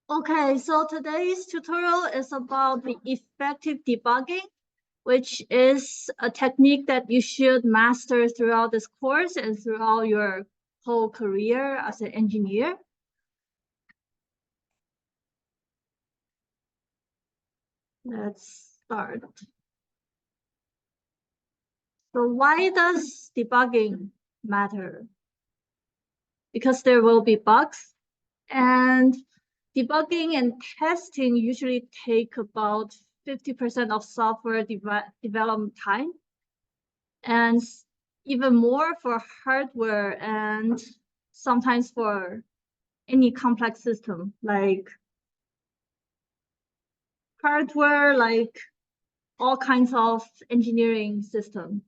Okay, so today's tutorial is about the effective debugging, which is a technique that you should master throughout this course and throughout your whole career as an engineer. Let's start. So why does debugging matter? Because there will be bugs, and debugging and testing usually take about 50% of software development time, and even more for hardware and sometimes for any complex system like hardware, like all kinds of engineering system.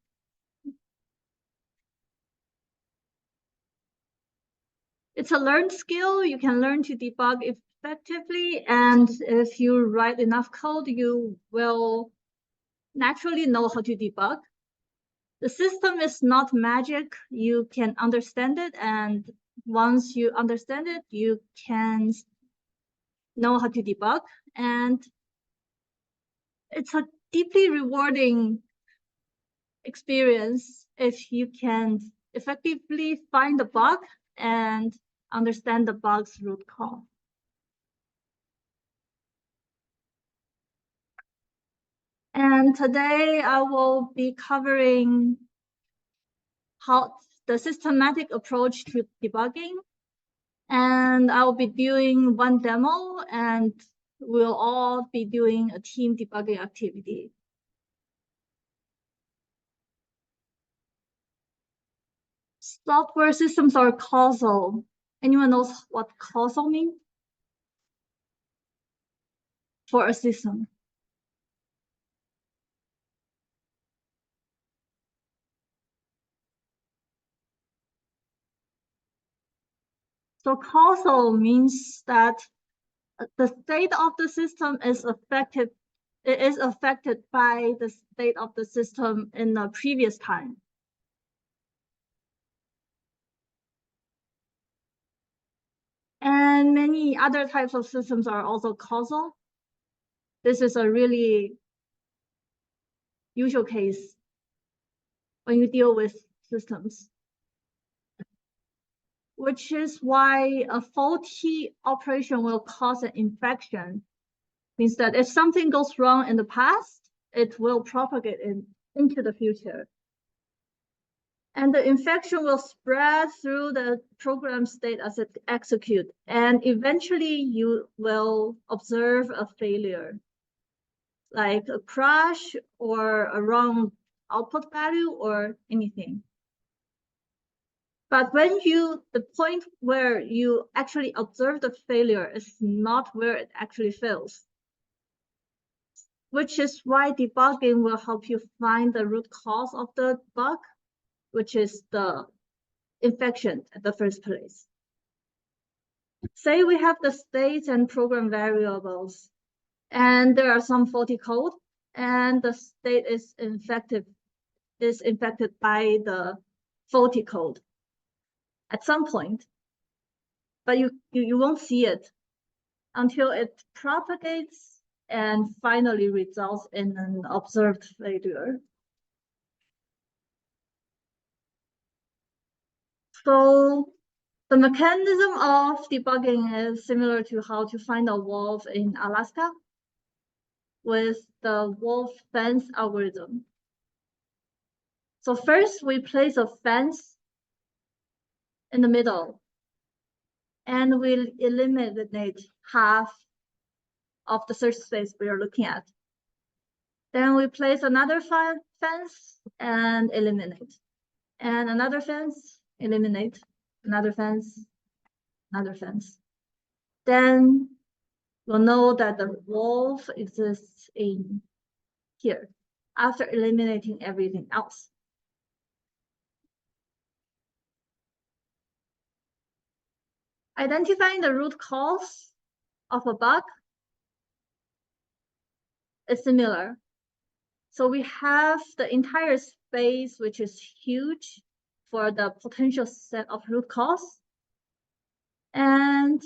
It's a learned skill. You can learn to debug effectively, and if you write enough code, you will naturally know how to debug. The system is not magic. You can understand it, and once you understand it, you can know how to debug. And it's a deeply rewarding experience if you can effectively find the bug and understand the bug's root cause. And today I will be covering how the systematic approach to debugging. And I'll be doing one demo, and we'll all be doing a team debugging activity. Software systems are causal. Anyone knows what causal means? For a system. So causal means that the state of the system is affected. It is affected by the state of the system in the previous time. And many other types of systems are also causal. This is a really usual case when you deal with systems, which is why a faulty operation will cause an infection. Means that if something goes wrong in the past, it will propagate into the future. And the infection will spread through the program state as it executes. And eventually you will observe a failure, like a crash or a wrong output value or anything. But when the point where you actually observe the failure is not where it actually fails, which is why debugging will help you find the root cause of the bug, which is the infection at the first place. Say we have the states and program variables, and there are some faulty code, and the state is infected by the faulty code at some point, but you won't see it until it propagates and finally results in an observed failure. So the mechanism of debugging is similar to how to find a wolf in Alaska with the wolf fence algorithm. So first we place a fence in the middle, and we'll eliminate half of the search space we are looking at. Then we place another fence and eliminate. And another fence, eliminate. Another fence, another fence. Then we'll know that the wolf exists in here after eliminating everything else. Identifying the root cause of a bug is similar. So we have the entire space, which is huge for the potential set of root cause. And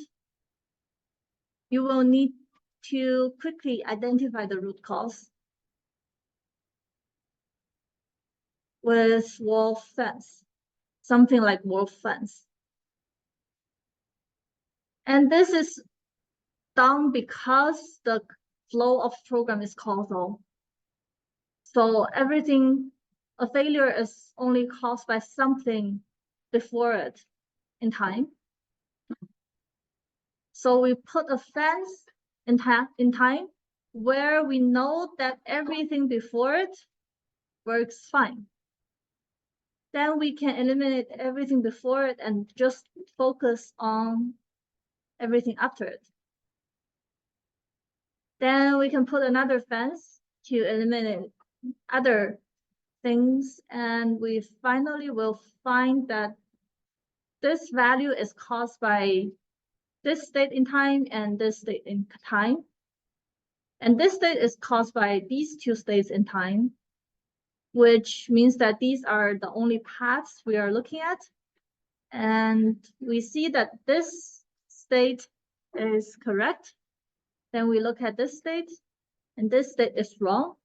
you will need to quickly identify the root cause with wolf fence, something like wolf fence. And this is done because the flow of program is causal. So a failure is only caused by something before it in time. So we put a fence in time where we know that everything before it works fine. Then we can eliminate everything before it and just focus on everything after it. Then we can put another fence to eliminate other things, and we finally will find that this value is caused by this state in time and this state in time. And this state is caused by these two states in time, which means that these are the only paths we are looking at. And we see that this state is correct. Then we look at this state, and this state is wrong,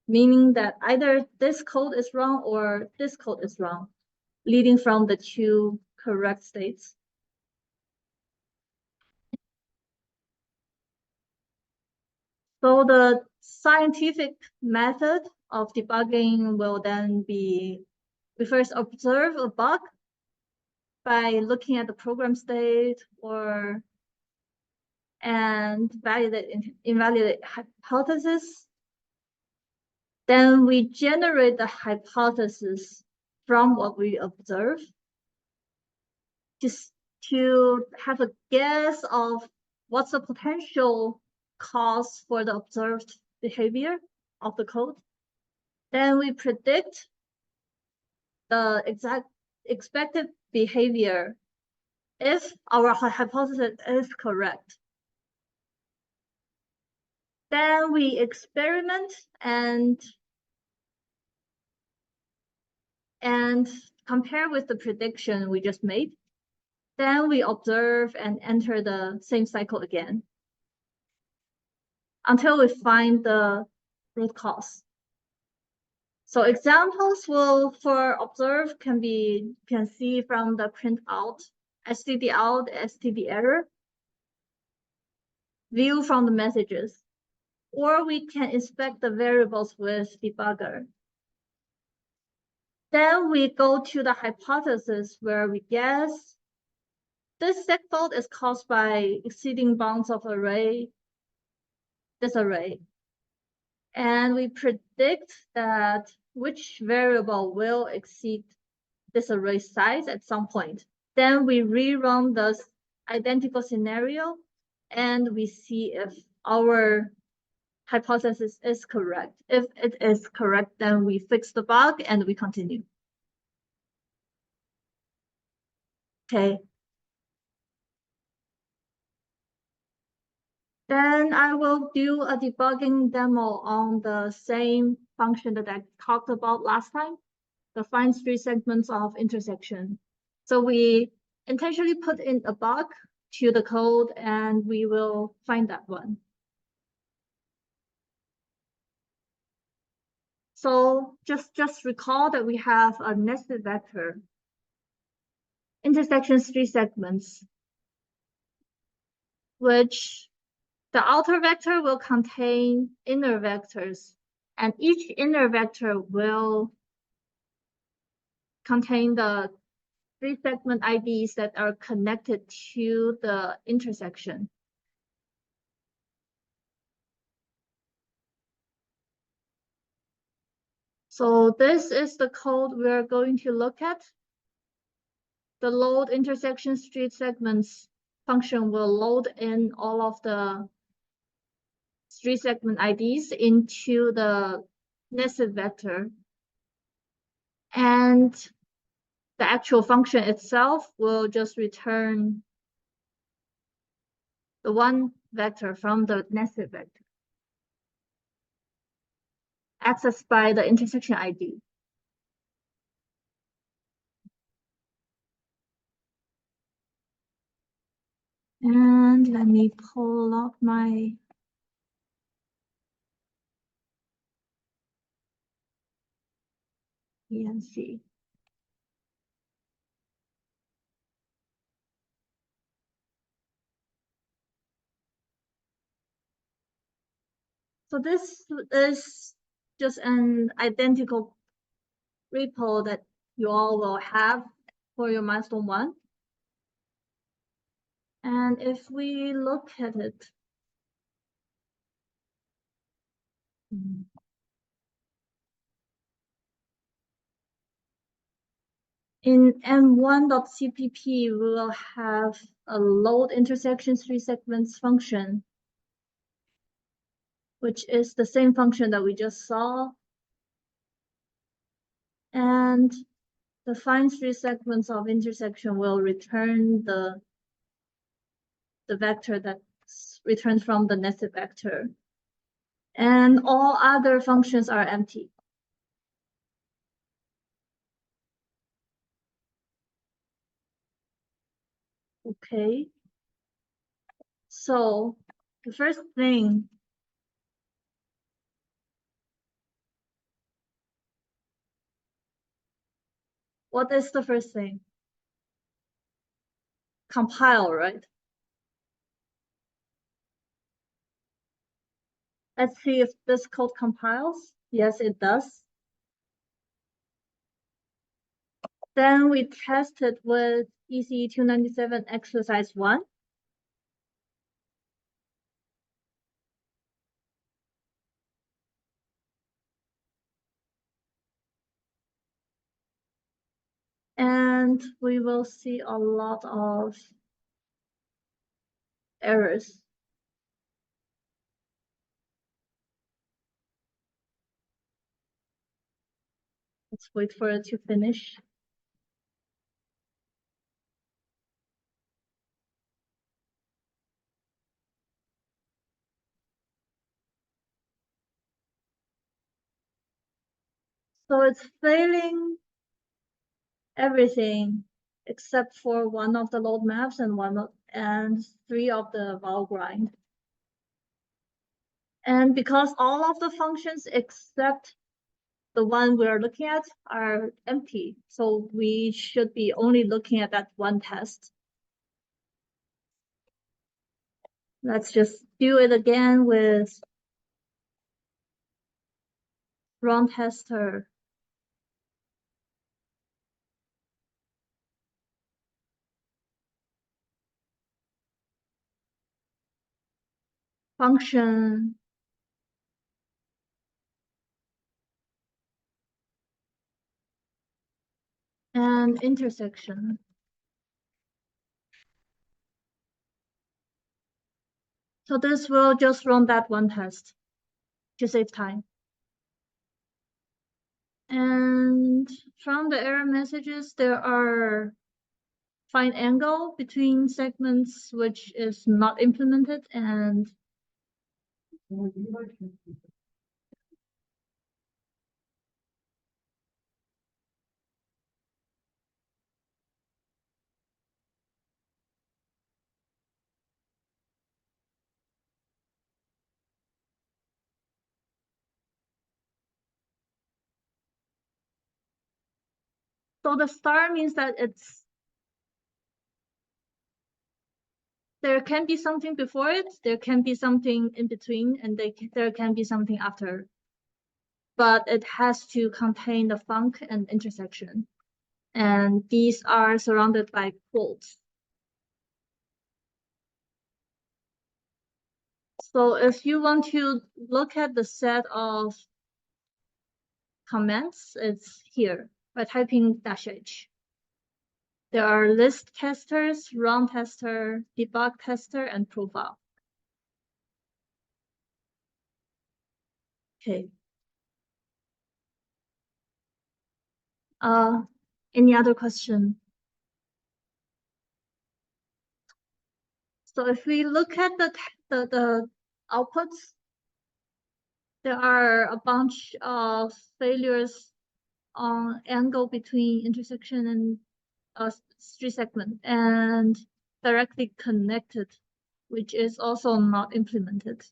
meaning that either this code is wrong or this code is wrong, leading from the two correct states. So the scientific method of debugging will then be, we first observe a bug by looking at the program state and invalidate hypothesis. Then we generate the hypothesis from what we observe just to have a guess of what's the potential cause for the observed behavior of the code. Then we predict the exact expected behavior if our hypothesis is correct. Then we experiment and compare with the prediction we just made. Then we observe and enter the same cycle again until we find the root cause. So examples for observe can see from the printout, std out, std error, view from the messages, or we can inspect the variables with debugger. Then we go to the hypothesis where we guess this seg fault is caused by exceeding bounds of this array. And we predict that which variable will exceed this array size at some point. Then we rerun this identical scenario and we see if our hypothesis is correct. If it is correct, then we fix the bug and we continue. Okay. Then I will do a debugging demo on the same function that I talked about last time, the find three segments of intersection. So we intentionally put in a bug to the code and we will find that one. So just recall that we have a nested vector, intersections three segments, which the outer vector will contain inner vectors, and each inner vector will contain the three segment IDs that are connected to the intersection. So this is the code we're going to look at. The load intersection street segments function will load in all of the three segment IDs into the nested vector. And the actual function itself will just return the one vector from the nested vector, accessed by the intersection ID. And let me pull up my ENC. So this is just an identical repo that you all will have for your milestone 1. And if we look at it, in m1.cpp, we will have a load intersection 3 segments function, which is the same function that we just saw. And the find 3 segments of intersection will return the vector that's returned from the nested vector. And all other functions are empty. Okay. So the first thing, what is the first thing? Compile, right? Let's see if this code compiles. Yes, it does. Then we test it with ECE 297 exercise 1. And we will see a lot of errors. Let's wait for it to finish. So it's failing everything except for one of the load maps and 3 of the val grind. And because all of the functions except the one we're looking at are empty, so we should be only looking at that one test. Let's just do it again with run tester. Function. And intersection. So this will just run that one test to save time. And from the error messages, there are find angle between segments, which is not implemented, and so the star means that there can be something before it, there can be something in between, and there can be something after. But it has to contain the func and intersection. And these are surrounded by quotes. So if you want to look at the set of comments, it's here by typing -h. There are list testers, run tester, debug tester, and profile. Okay. Any other question? So if we look at the outputs, there are a bunch of failures on angle between intersection and 3 segment, and directly connected, which is also not implemented.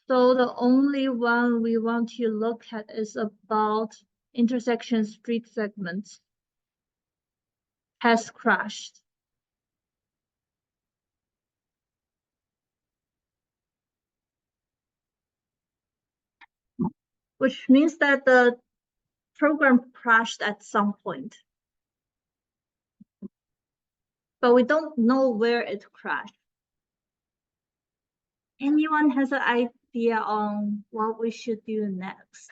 So the only one we want to look at is about intersection street segments has crashed. Which means that the program crashed at some point. But we don't know where it crashed. Anyone has an idea on what we should do next?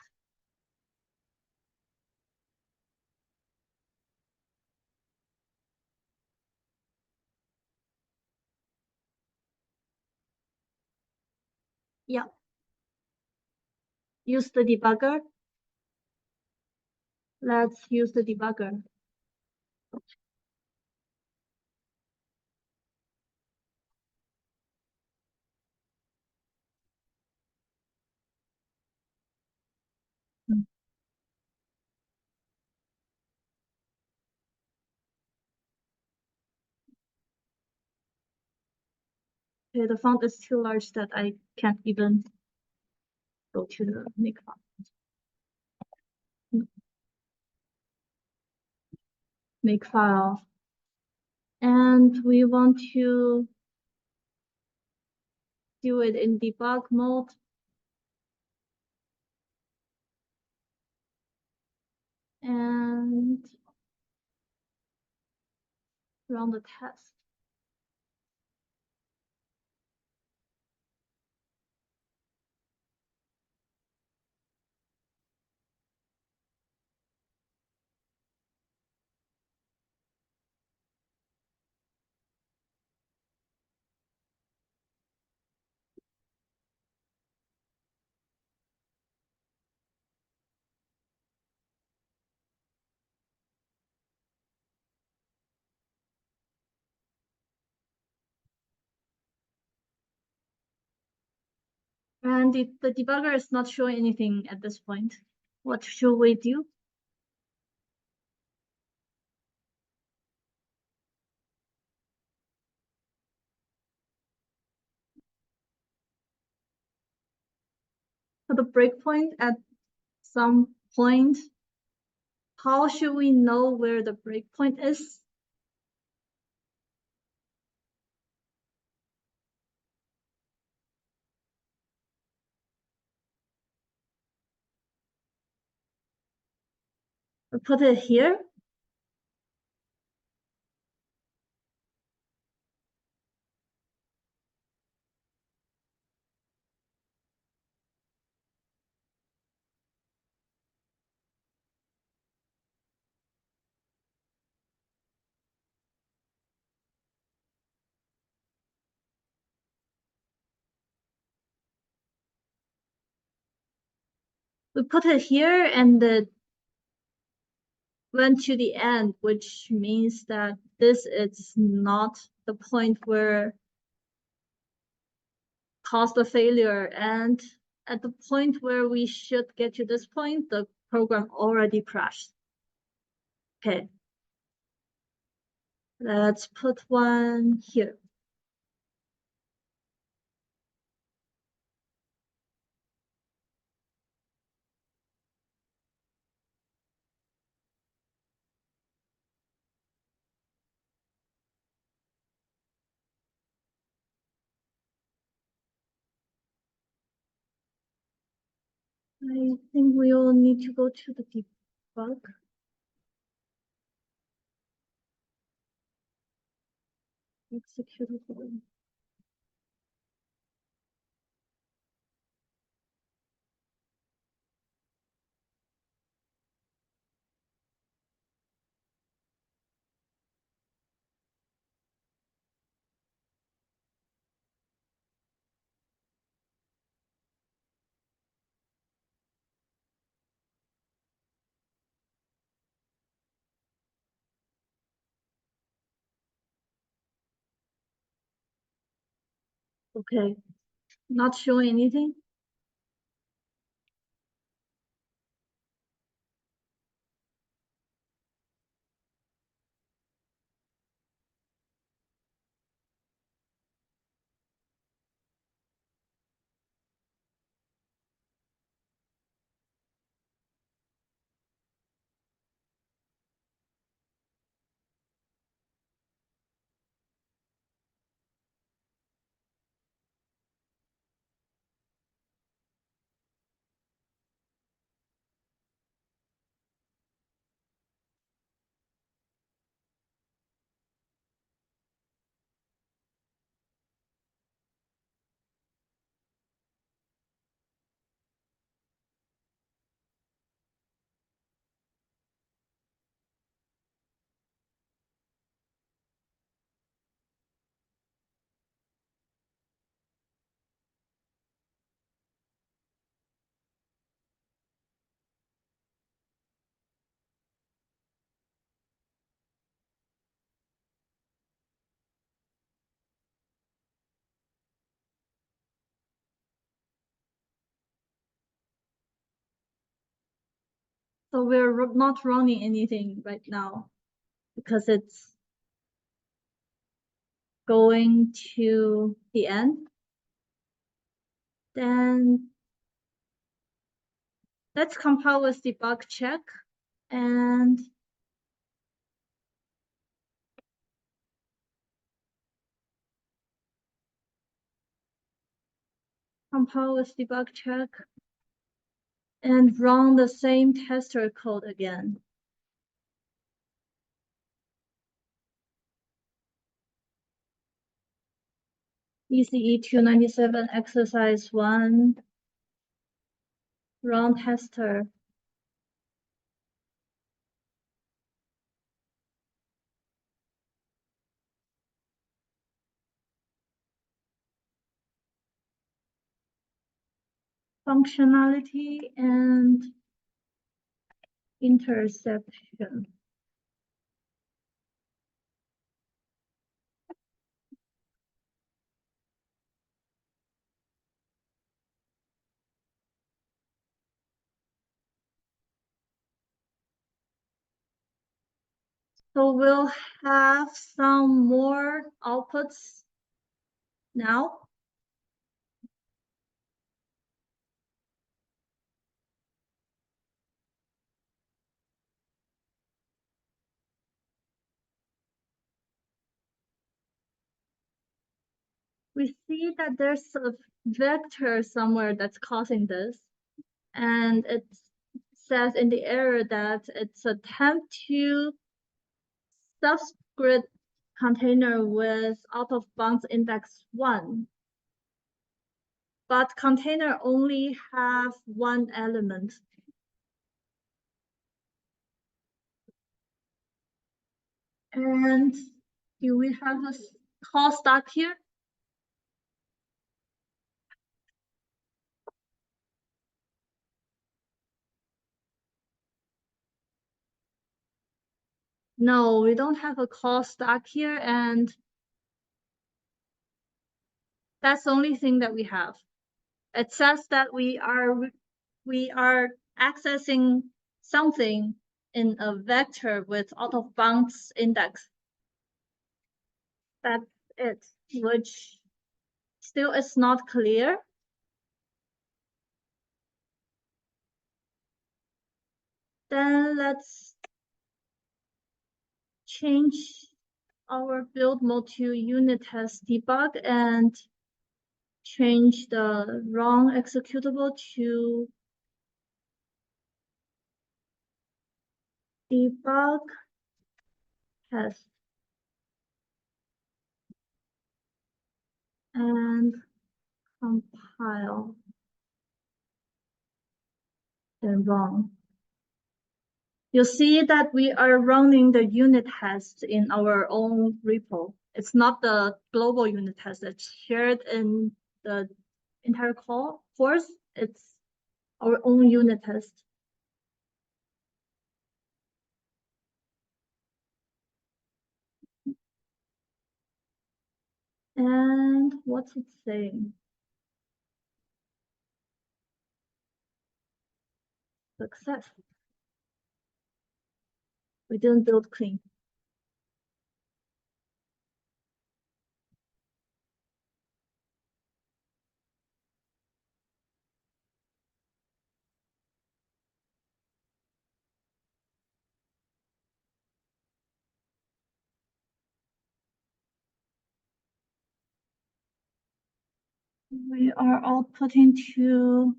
Yeah. Use the debugger. Let's use the debugger. Okay, the font is too large that I can't even go to the make font. Make file. And we want to do it in debug mode. And run the test. And if the debugger is not showing anything at this point, what should we do? Put a breakpoint at some point. How should we know where the breakpoint is? We put it here. We put it here and it went to the end, which means that this is not the point where caused the failure. And at the point where we should get to this point, the program already crashed. Okay. Let's put one here. I think we all need to go to the debug. Executable. Okay, not showing anything. So we're not running anything right now because it's going to the end. Then let's compile with debug check and compile with debug check and run the same tester code again. ECE 297 exercise 1, run tester. Functionality and interception. So we'll have some more outputs now. We see that there's a vector somewhere that's causing this, and it says in the error that it's a temp2 subscript container with out of bounds index 1. But container only have one element. And do we have a call stack here? No, we don't have a call stack here, and that's the only thing that we have. It says that we are accessing something in a vector with out of bounds index. That's it, which still is not clear. Then let's change our build mode to unit test debug and change the wrong executable to debug test and compile and run. You'll see that we are running the unit test in our own repo. It's not the global unit test that's shared in the entire course. It's our own unit test. And what's it saying? Success. We didn't build clean. We are outputting to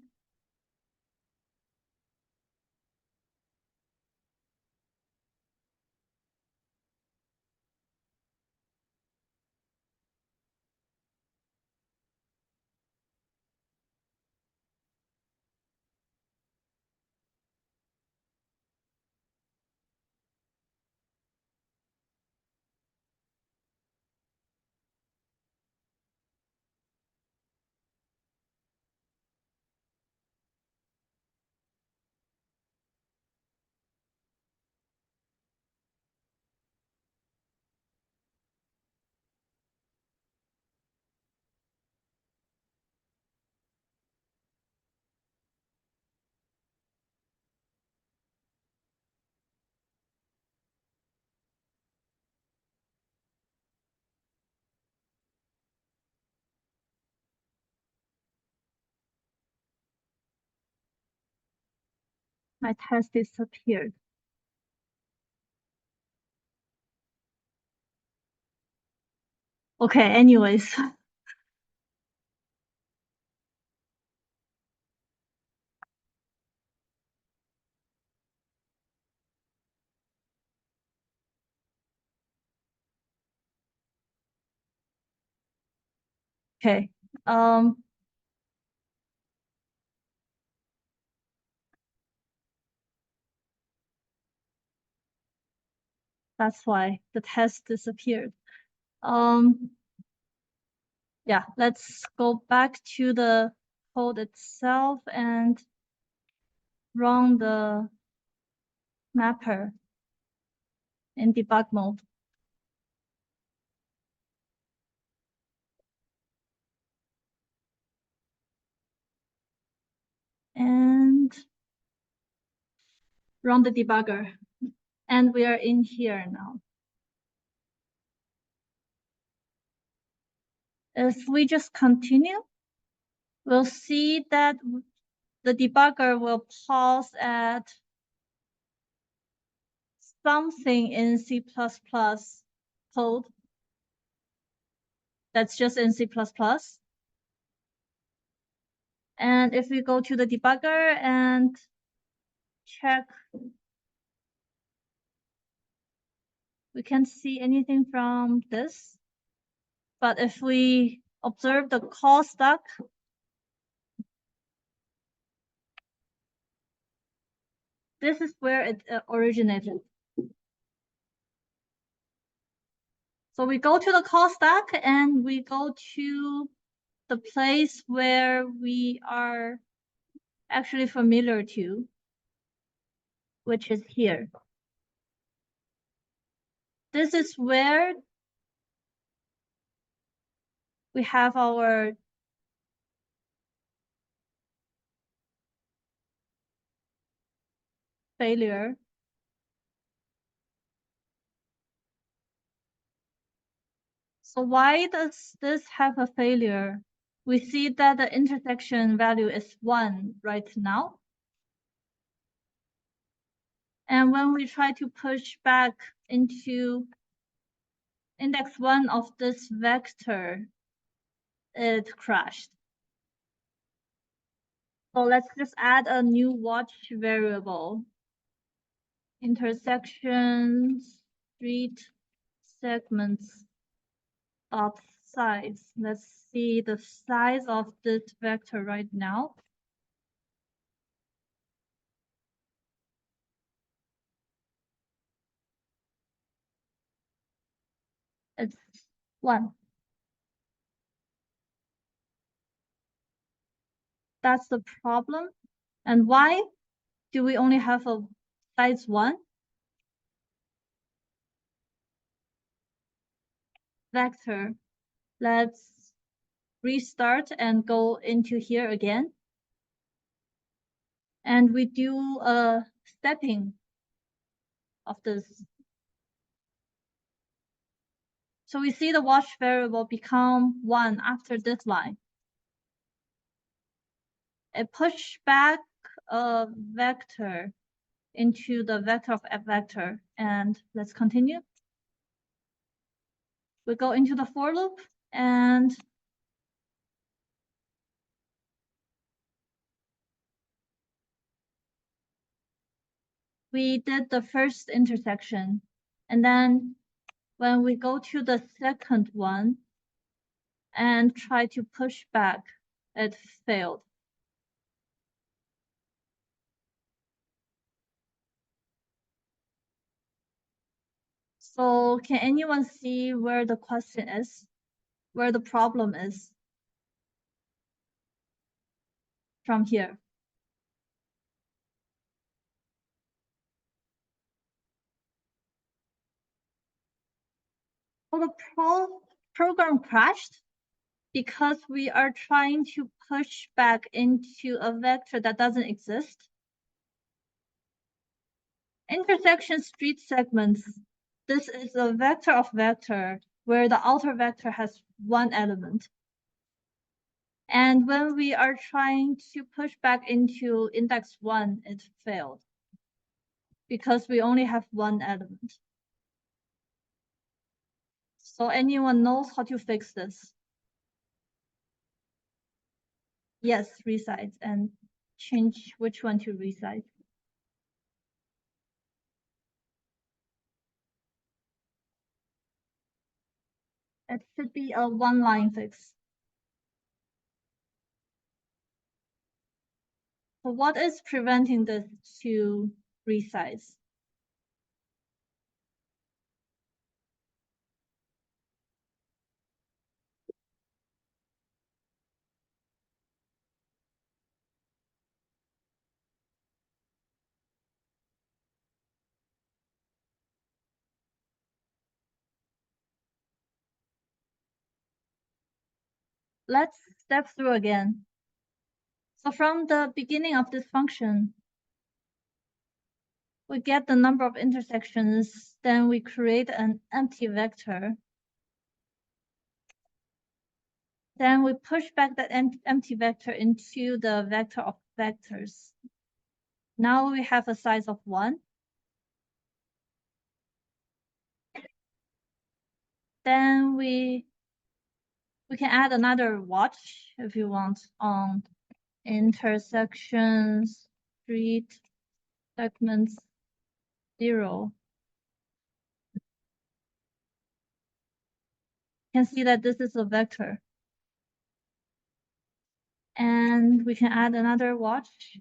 My test disappeared. Okay, anyways. Okay. That's why the test disappeared. Yeah, let's go back to the code itself and run the mapper in debug mode. And run the debugger. And we are in here now. If we just continue, we'll see that the debugger will pause at something in C++ code that's just in C++. And if we go to the debugger and check, we can't see anything from this. But if we observe the call stack, this is where it originated. So we go to the call stack and we go to the place where we are actually familiar to, which is here. This is where we have our failure. So why does this have a failure? We see that the intersection value is 1 right now. And when we try to push back into index 1 of this vector, it crashed. So let's just add a new watch variable. Intersections, street segments of size. Let's see the size of this vector right now. It's 1. That's the problem. And why do we only have a size 1? Vector. Let's restart and go into here again. And we do a stepping of this. So we see the watch variable become 1 after this line. It push back a vector into the vector of f vector. And let's continue. We go into the for loop and we did the first intersection. And then when we go to the second one and try to push back, it failed. So can anyone see where the question is, where the problem is from here? Well, the program crashed because we are trying to push back into a vector that doesn't exist. Intersection street segments. This is a vector of vector where the outer vector has 1 element. And when we are trying to push back into index 1, it failed. because we only have one element. So anyone knows how to fix this? Yes, resize, and change which one to resize. It should be a one-line fix. So what is preventing this to resize? Let's step through again. So from the beginning of this function, we get the number of intersections, then we create an empty vector. Then we push back that empty vector into the vector of vectors. Now we have a size of 1. Then we can add another watch if you want on intersections, street, segments, 0. You can see that this is a vector. And we can add another watch,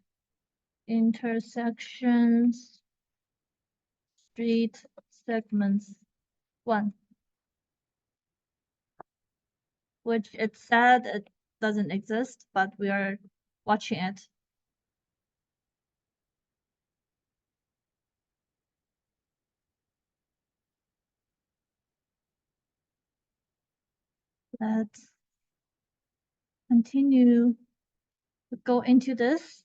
intersections, street, segments, 1. Which it said it doesn't exist, but we are watching it. Let's continue to go into this.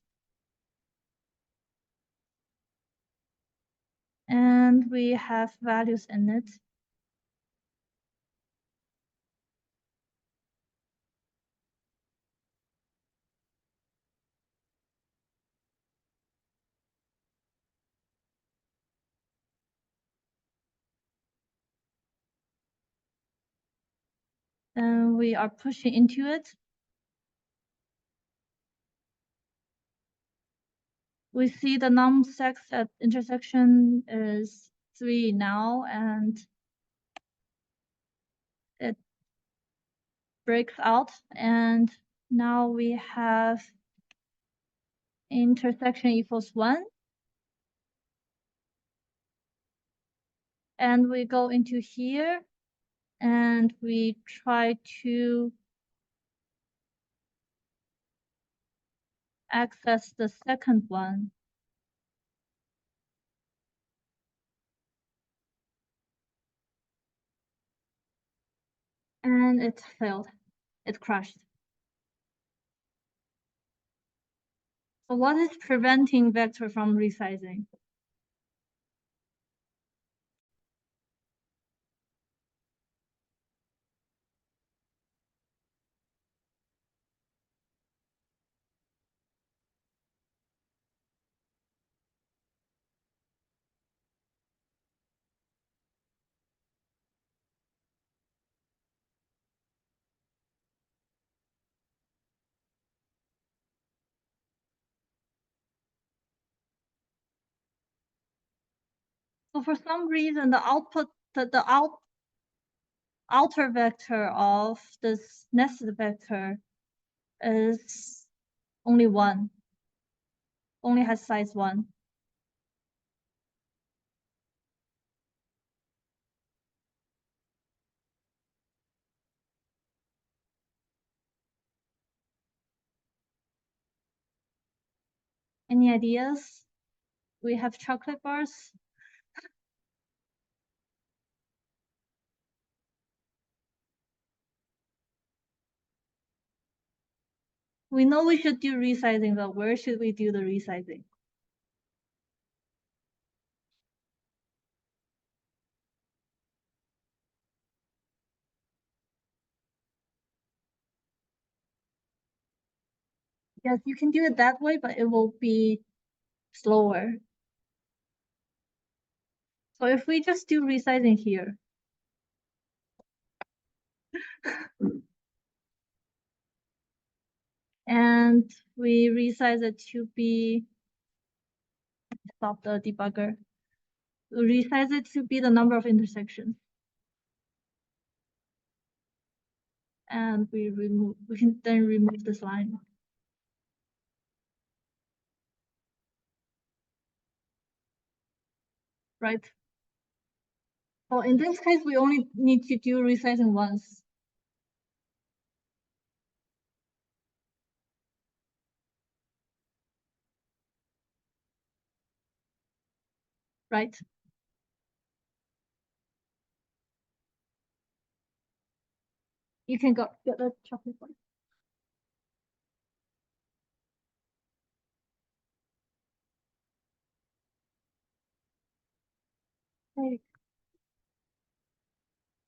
And we have values in it. And we are pushing into it. We see the num-sex at intersection is 3 now, and it breaks out. And now we have intersection equals 1. And we go into here, and we try to access the second one. And it failed. It crashed. So what is preventing vector from resizing? So for some reason, the output, the outer vector of this nested vector is only 1, only has size 1. Any ideas? We have chocolate bars. We know we should do resizing, but where should we do the resizing? Yes, you can do it that way, but it will be slower. So if we just do resizing here, and we resize it to be, stop the debugger, we resize it to be the number of intersections. And we can then remove this line. Right? So in this case, we only need to do resizing once. Right? You can go get a chocolate bar. Okay.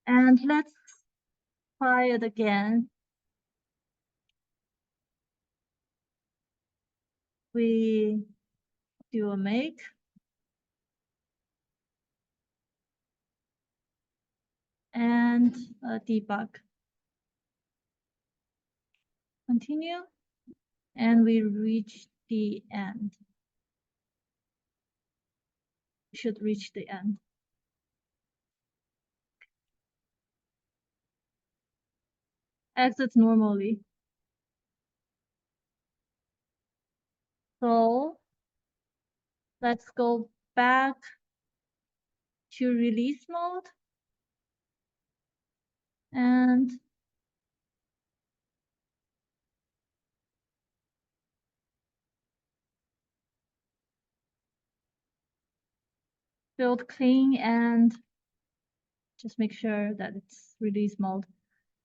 And let's try it again. We do a make. And a debug. Continue. And we reach the end. We should reach the end. Exit normally. So let's go back to release mode. And build clean and just make sure that it's release mode.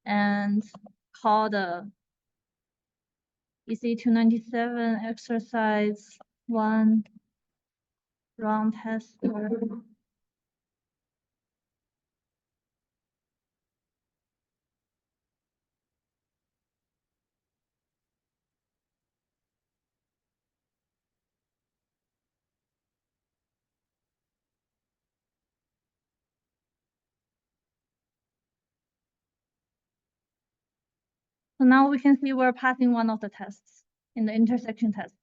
And call the EC297 exercise 1 run tester. So now we can see we're passing one of the tests in the intersection tests.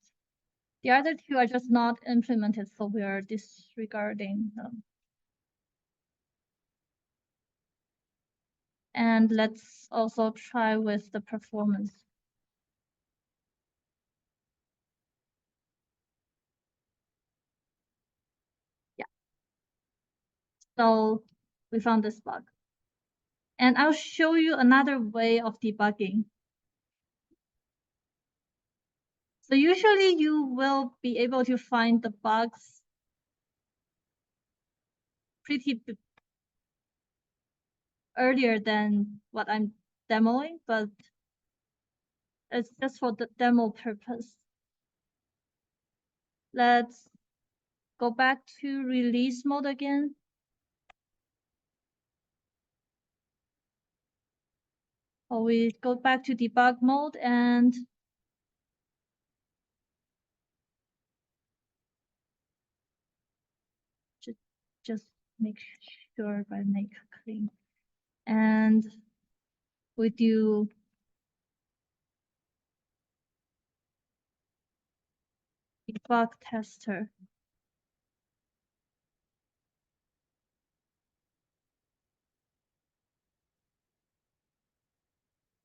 The other two are just not implemented, so we are disregarding them. And let's also try with the performance. Yeah. So we found this bug. And I'll show you another way of debugging. So usually you will be able to find the bugs pretty earlier than what I'm demoing, but it's just for the demo purpose. Let's go back to release mode again. Or we go back to debug mode and just make sure I make clean. And we do debug tester.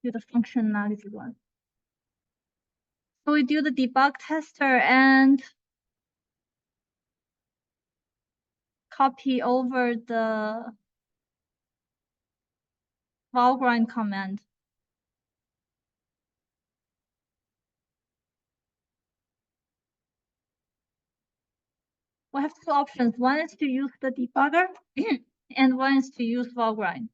Do the functionality one. So we do the debug tester and copy over the Valgrind command. We have two options. One is to use the debugger and one is to use Valgrind.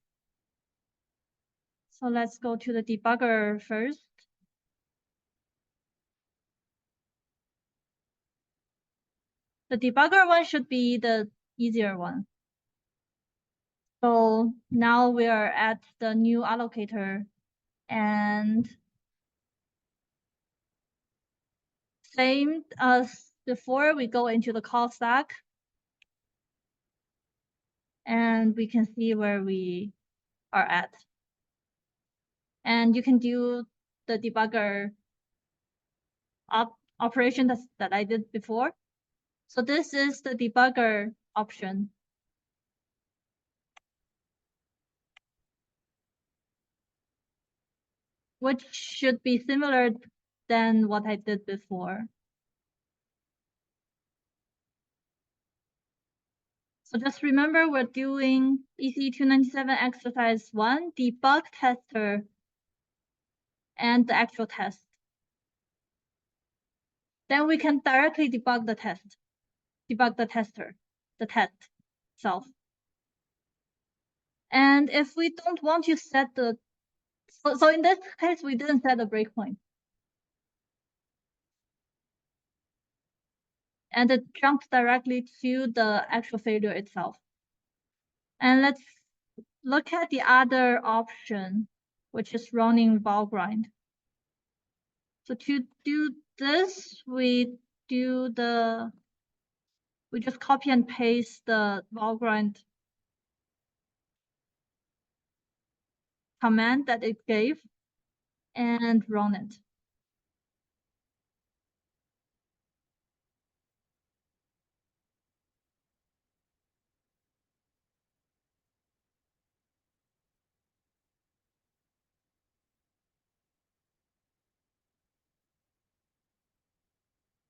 So let's go to the debugger first. The debugger one should be the easier one. So now we are at the new allocator and same as before, we go into the call stack. and we can see where we are at. And you can do the debugger operation that I did before. So this is the debugger option. Which should be similar than what I did before. So just remember we're doing ECE 297 exercise 1, debug tester, and the actual test. Then we can directly debug the test, debug the tester, the test itself. And if we don't want to set the, so in this case, we didn't set a breakpoint. And it jumped directly to the actual failure itself. And let's look at the other option, which is running Valgrind. So to do this, we just copy and paste the Valgrind command that it gave and run it.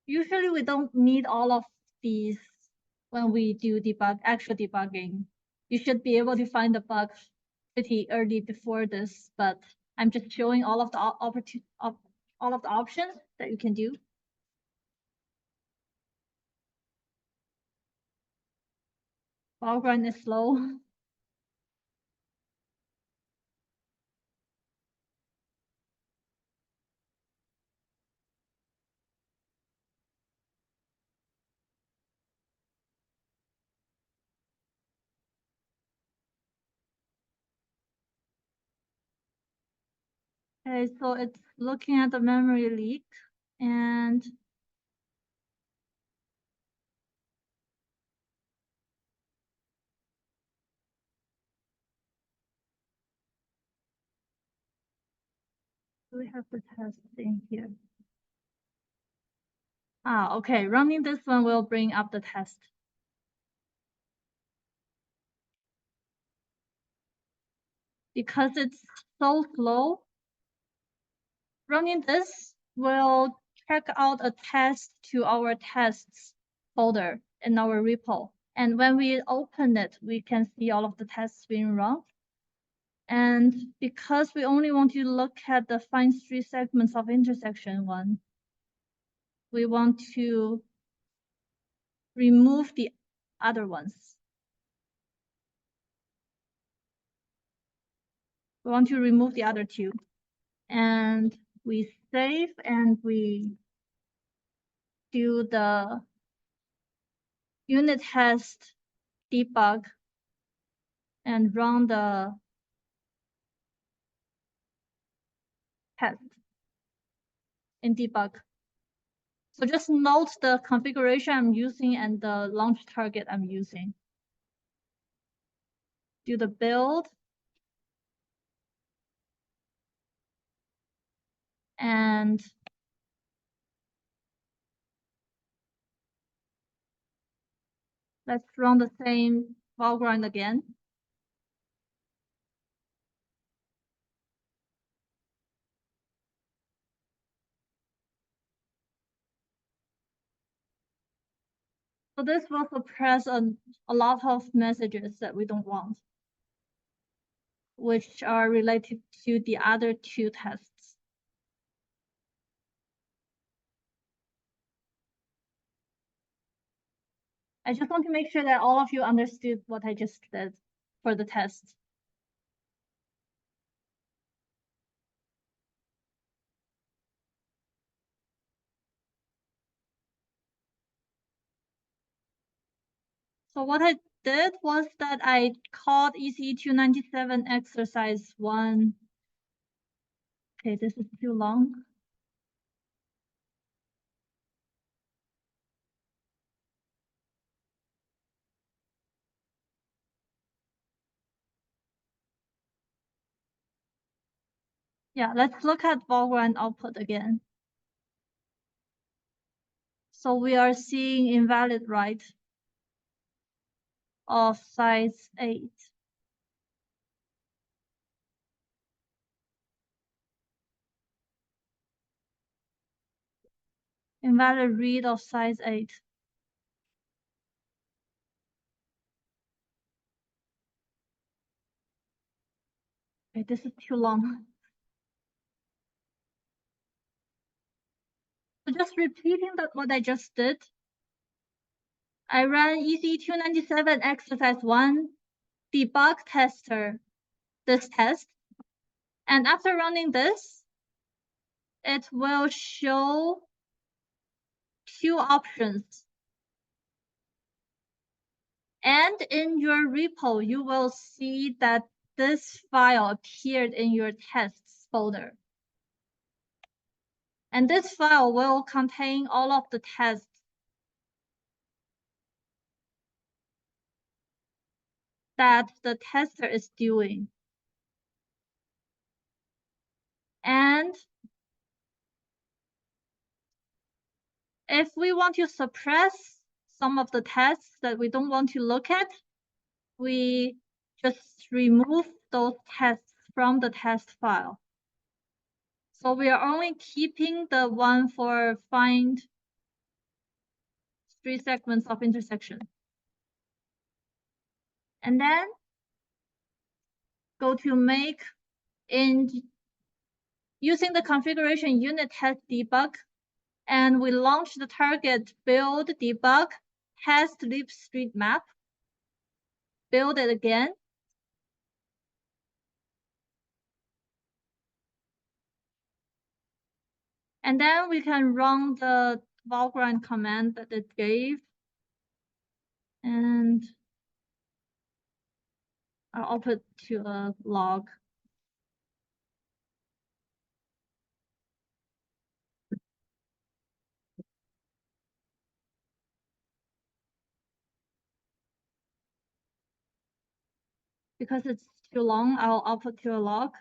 Usually we don't need all of these when we do actual debugging. You should be able to find the bugs pretty early before this, but I'm just showing all of the all of the options that you can do. Valgrind is slow. Okay, so it's looking at the memory leak and we have the test in here. Okay, running this one will bring up the test. Because it's so slow, running this will check out a test to our tests folder in our repo. And when we open it, we can see all of the tests being run. And because we only want to look at the find 3 segments of intersection one, we want to remove the other ones. We want to remove the other 2. And we save and we do the unit test debug and run the test in debug. So just note the configuration I'm using and the launch target I'm using. Do the build. And let's run the same Valgrind again. So this will suppress a lot of messages that we don't want, which are related to the other 2 tests. I just want to make sure that all of you understood what I just did for the test. So what I did was that I called ECE 297 exercise 1. Okay, this is too long. Yeah, let's look at Valgrind output again. So we are seeing invalid write of size 8. Invalid read of size 8. Okay, this is too long. So just repeating what I just did. I ran EC297 exercise 1 debug tester, this test. And after running this, it will show 2 options. And in your repo, you will see that this file appeared in your tests folder. And this file will contain all of the tests that the tester is doing. And if we want to suppress some of the tests that we don't want to look at, we just remove those tests from the test file. So we are only keeping the one for find 3 segments of intersection. And then go to make in using the configuration unit test debug, and we launch the target build debug test libstreetmap. Build it again. And then we can run the Valgrind command that it gave. And I'll output to a log. Because it's too long, I'll output to a log.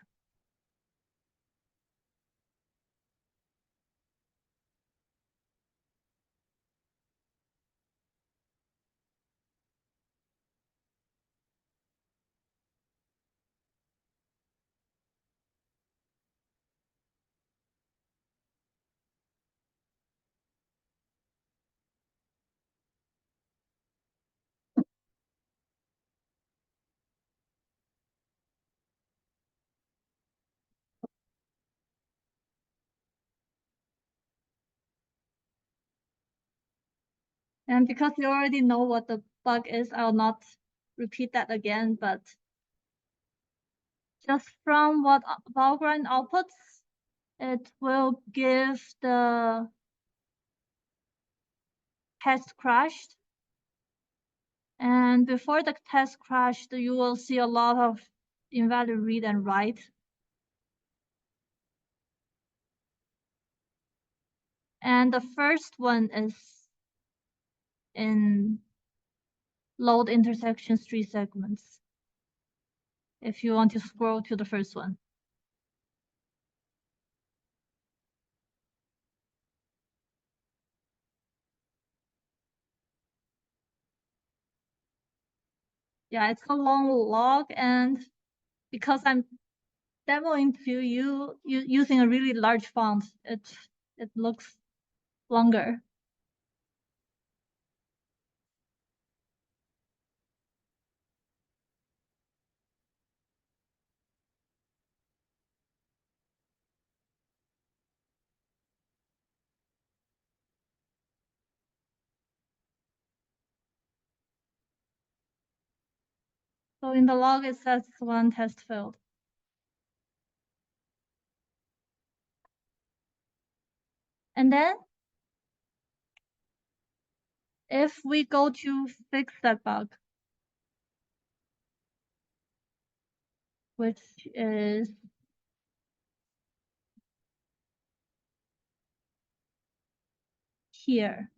And because you already know what the bug is, I'll not repeat that again, but just from what Valgrind outputs, it will give the test crashed. And before the test crashed, you will see a lot of invalid read and write. And the first one is in load intersections 3 segments. If you want to scroll to the first one. Yeah, it's a long log, and because I'm demoing to you using a really large font, it looks longer. So in the log, it says 1 test failed. And then if we go to fix that bug, which is here.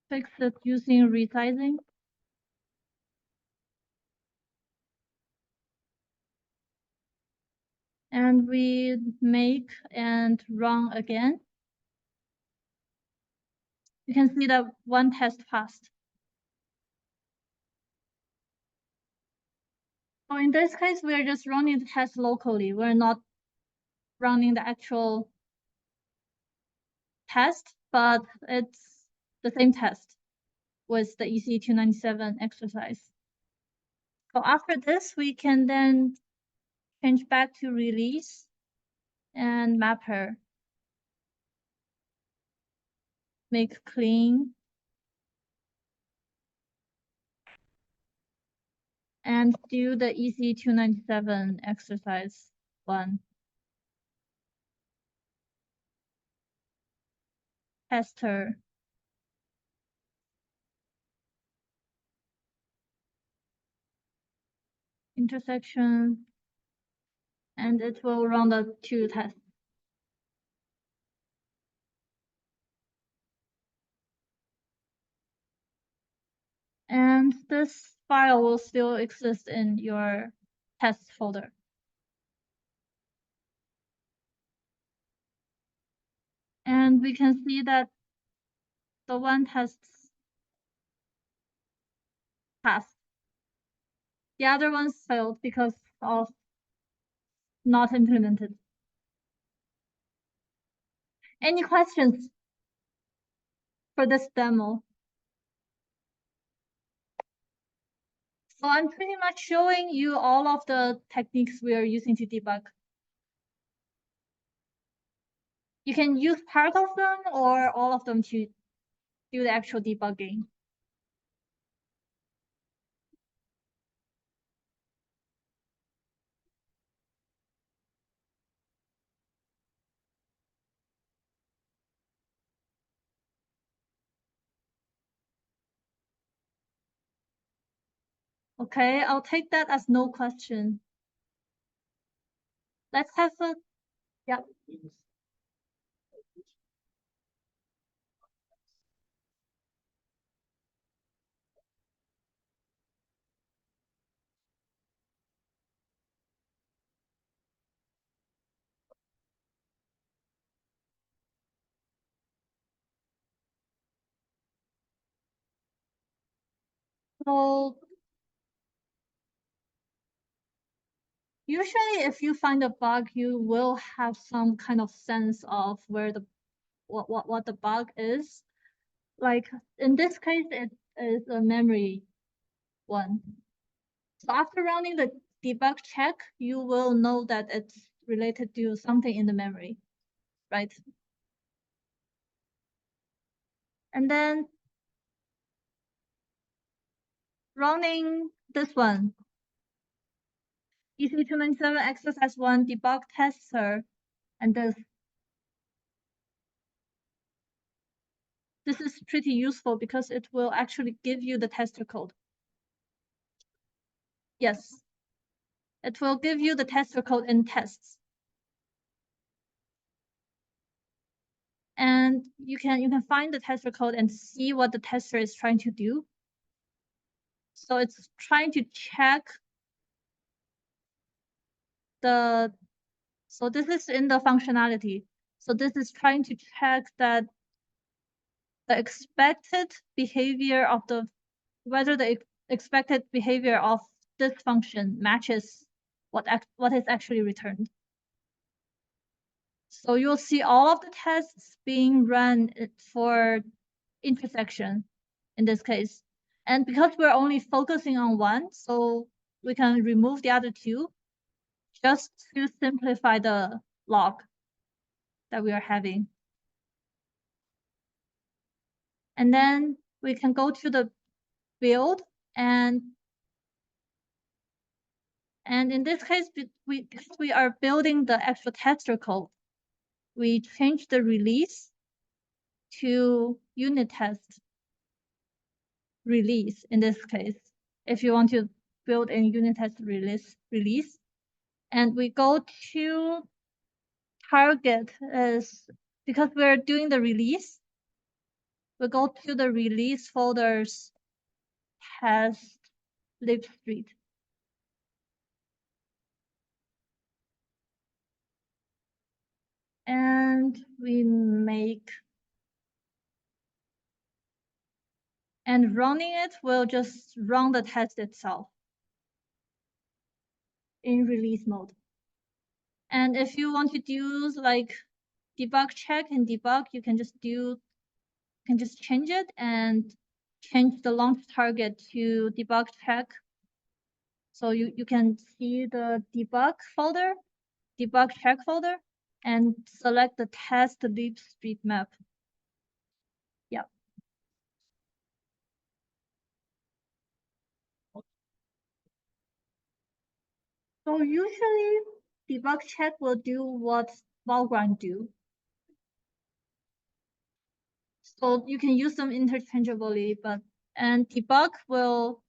Fix it using resizing. And we make and run again. You can see that one test passed. So in this case, we are just running the test locally. We're not running the actual test, but it's the same test with the EC297 exercise. So after this, we can then change back to release and mapper. Make clean. And do the EC297 exercise 1. Tester. Intersection. And it will run the 2 tests. And this file will still exist in your test folder. And we can see that the one test passed. The other ones failed because of not implemented. Any questions for this demo? So I'm pretty much showing you all of the techniques we are using to debug. You can use part of them or all of them to do the actual debugging. Okay, I'll take that as no question. Let's have a, yeah. So usually if you find a bug, you will have some kind of sense of where the what the bug is. Like in this case, it is a memory one. So after running the debug check, you will know that it's related to something in the memory, right? And then running this one, EC297 exercise 1 debug tester, and this is pretty useful because it will actually give you the tester code. Yes, it will give you the tester code in tests. And you can find the tester code and see what the tester is trying to do. So it's trying to check so this is in the functionality. So this is trying to check that the expected behavior of whether the expected behavior of this function matches what is actually returned. So you'll see all of the tests being run for intersection in this case. And because we're only focusing on one, so we can remove the other 2 just to simplify the log that we are having. And then we can go to the build and in this case, because we are building the actual tester code, we change the release to unit test release in this case. If you want to build a unit test release, and we go to target is because we're doing the release, we go to the release folders test lib street. and we make, and running it will just run the test itself in release mode. And if you want to do like debug check and debug, you can just change it and change the launch target to debug check. So you can see the debug check folder, and select the test libstreetmap. Yeah. So usually debug check will do what Valgrind do. So you can use them interchangeably, and debug will,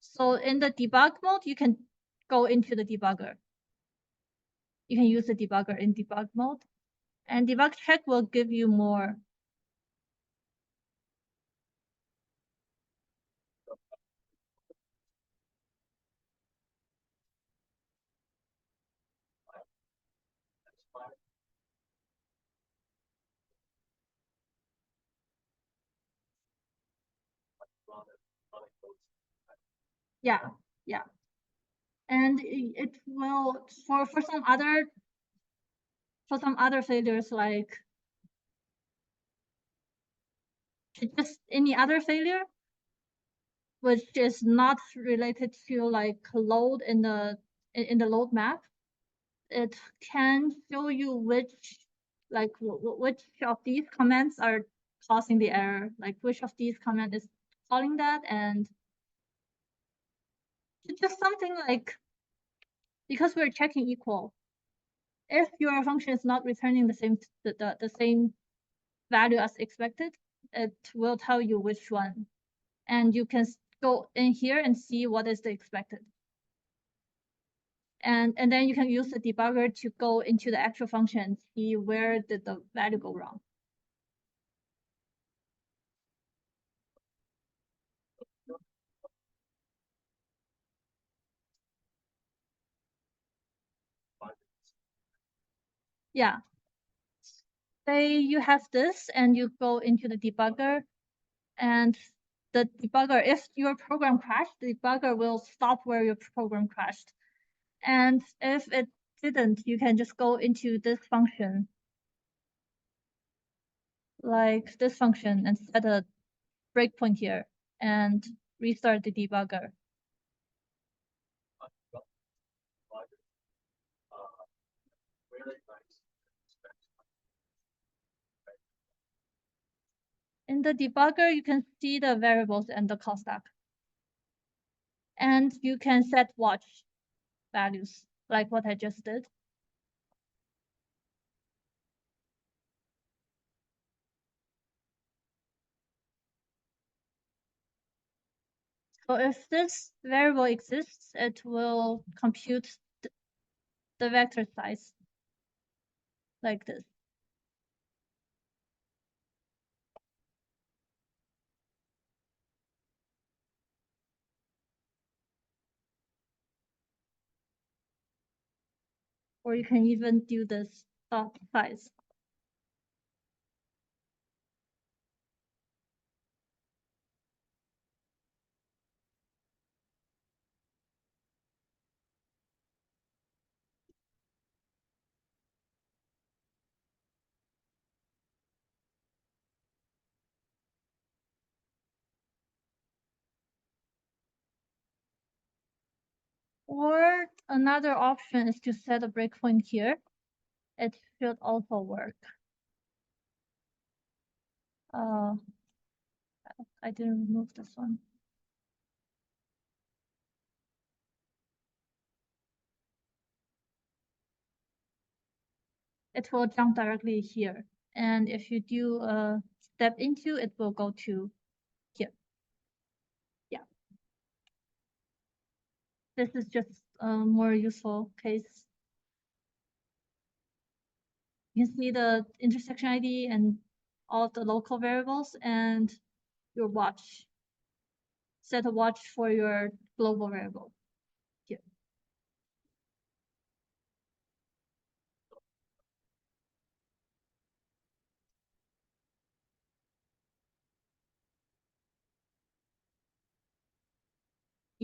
so in the debug mode, you can go into the debugger. You can use the debugger in debug mode, and debug check will give you more. Yeah, yeah. And it will, for some other failures, like just any other failure, which is not related to like load in the load map, it can show you which of these comments are causing the error, like which of these comment is calling that, and it's just something like, because we're checking equal, if your function is not returning the same value as expected, it will tell you which one, and you can go in here and see what is the expected. And then you can use the debugger to go into the actual function and see where did the value go wrong. Yeah. Say you have this and you go into the debugger, and the debugger, if your program crashed, the debugger will stop where your program crashed. And if it didn't, you can just go into this function, like this function, and set a breakpoint here and restart the debugger. In the debugger, you can see the variables and the call stack. And you can set watch values, like what I just did. So if this variable exists, it will compute the vector size like this. Or you can even do this dot size. Or another option is to set a breakpoint here. It should also work. I didn't remove this one. It will jump directly here. And if you do a step into, it will go to here. Yeah. This is just a more useful case. You can see the intersection ID and all the local variables and your watch. Set a watch for your global variable here.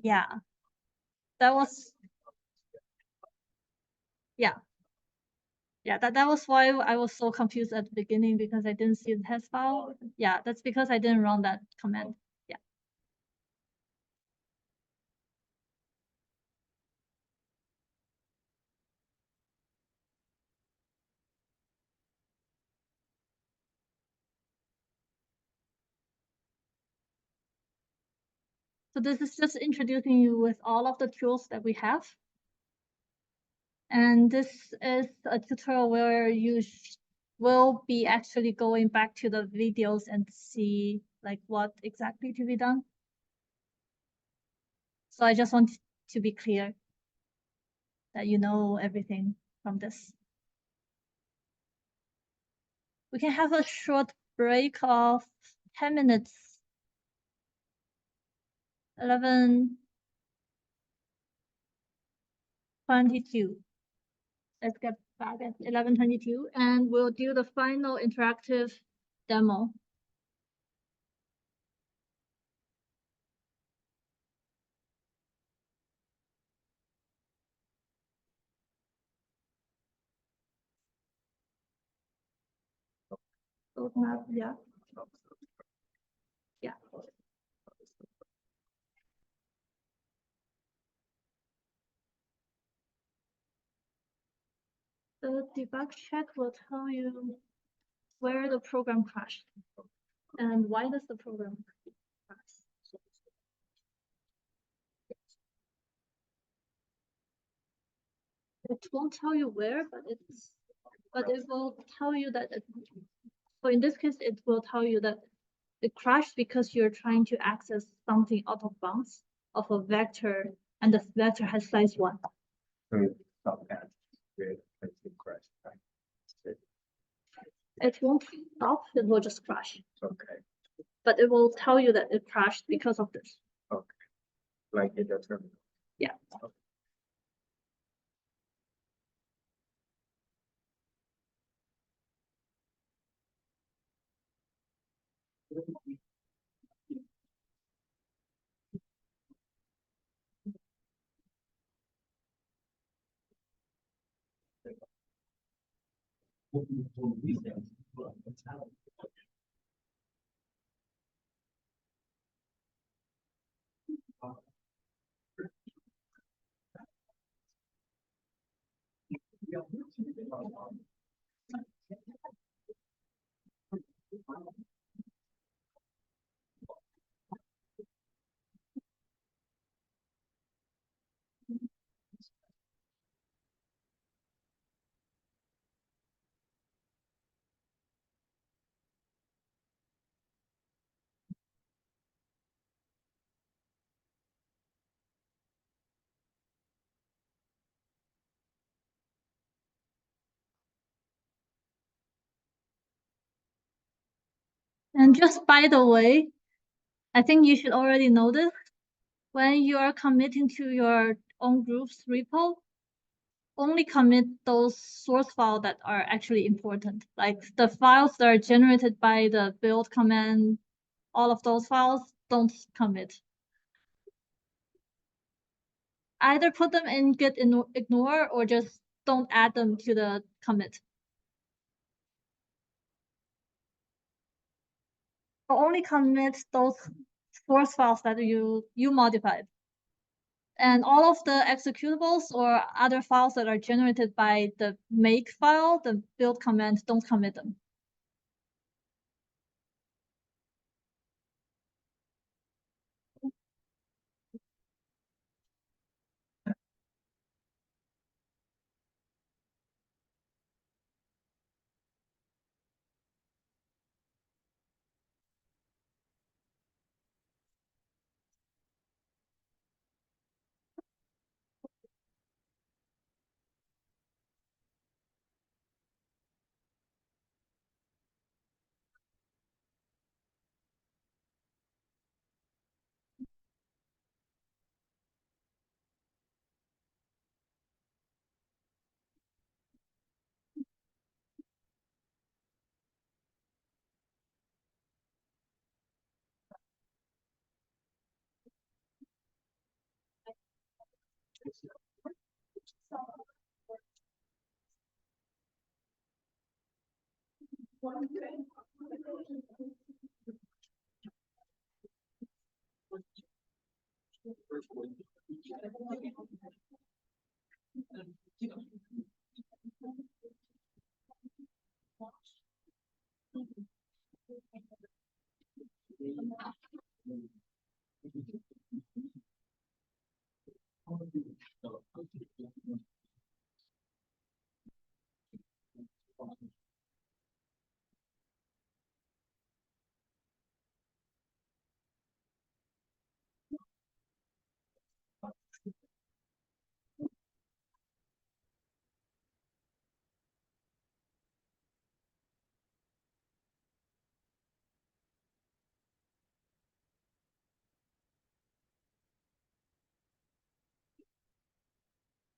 Yeah, that was yeah. Yeah, that was why I was so confused at the beginning because I didn't see the test file. Yeah, that's because I didn't run that command. Yeah. So this is just introducing you with all of the tools that we have. And this is a tutorial where you will be actually going back to the videos and see like what exactly to be done. So I just want to be clear that you know everything from this. We can have a short break of 10 minutes. 11:22. Let's get back at 11:22 and we'll do the final interactive demo. Roadmap, yeah. Yeah. The debug check will tell you where the program crashed and why does the program crash. It won't tell you where, but it will tell you that so in this case, it will tell you that it crashed because you're trying to access something out of bounds of a vector, and the vector has size 1. So it's not bad. It crash, right? It won't stop, it will just crash. Okay. But it will tell you that it crashed because of this. Okay. Like in the terminal. Yeah. And just by the way, I think you should already know this. When you are committing to your own group's repo, only commit those source files that are actually important. Like the files that are generated by the build command, all of those files, don't commit. Either put them in git ignore or just don't add them to the commit. Or only commit those source files that you modified. And all of the executables or other files that are generated by the make file, the build command, don't commit them.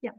Yeah.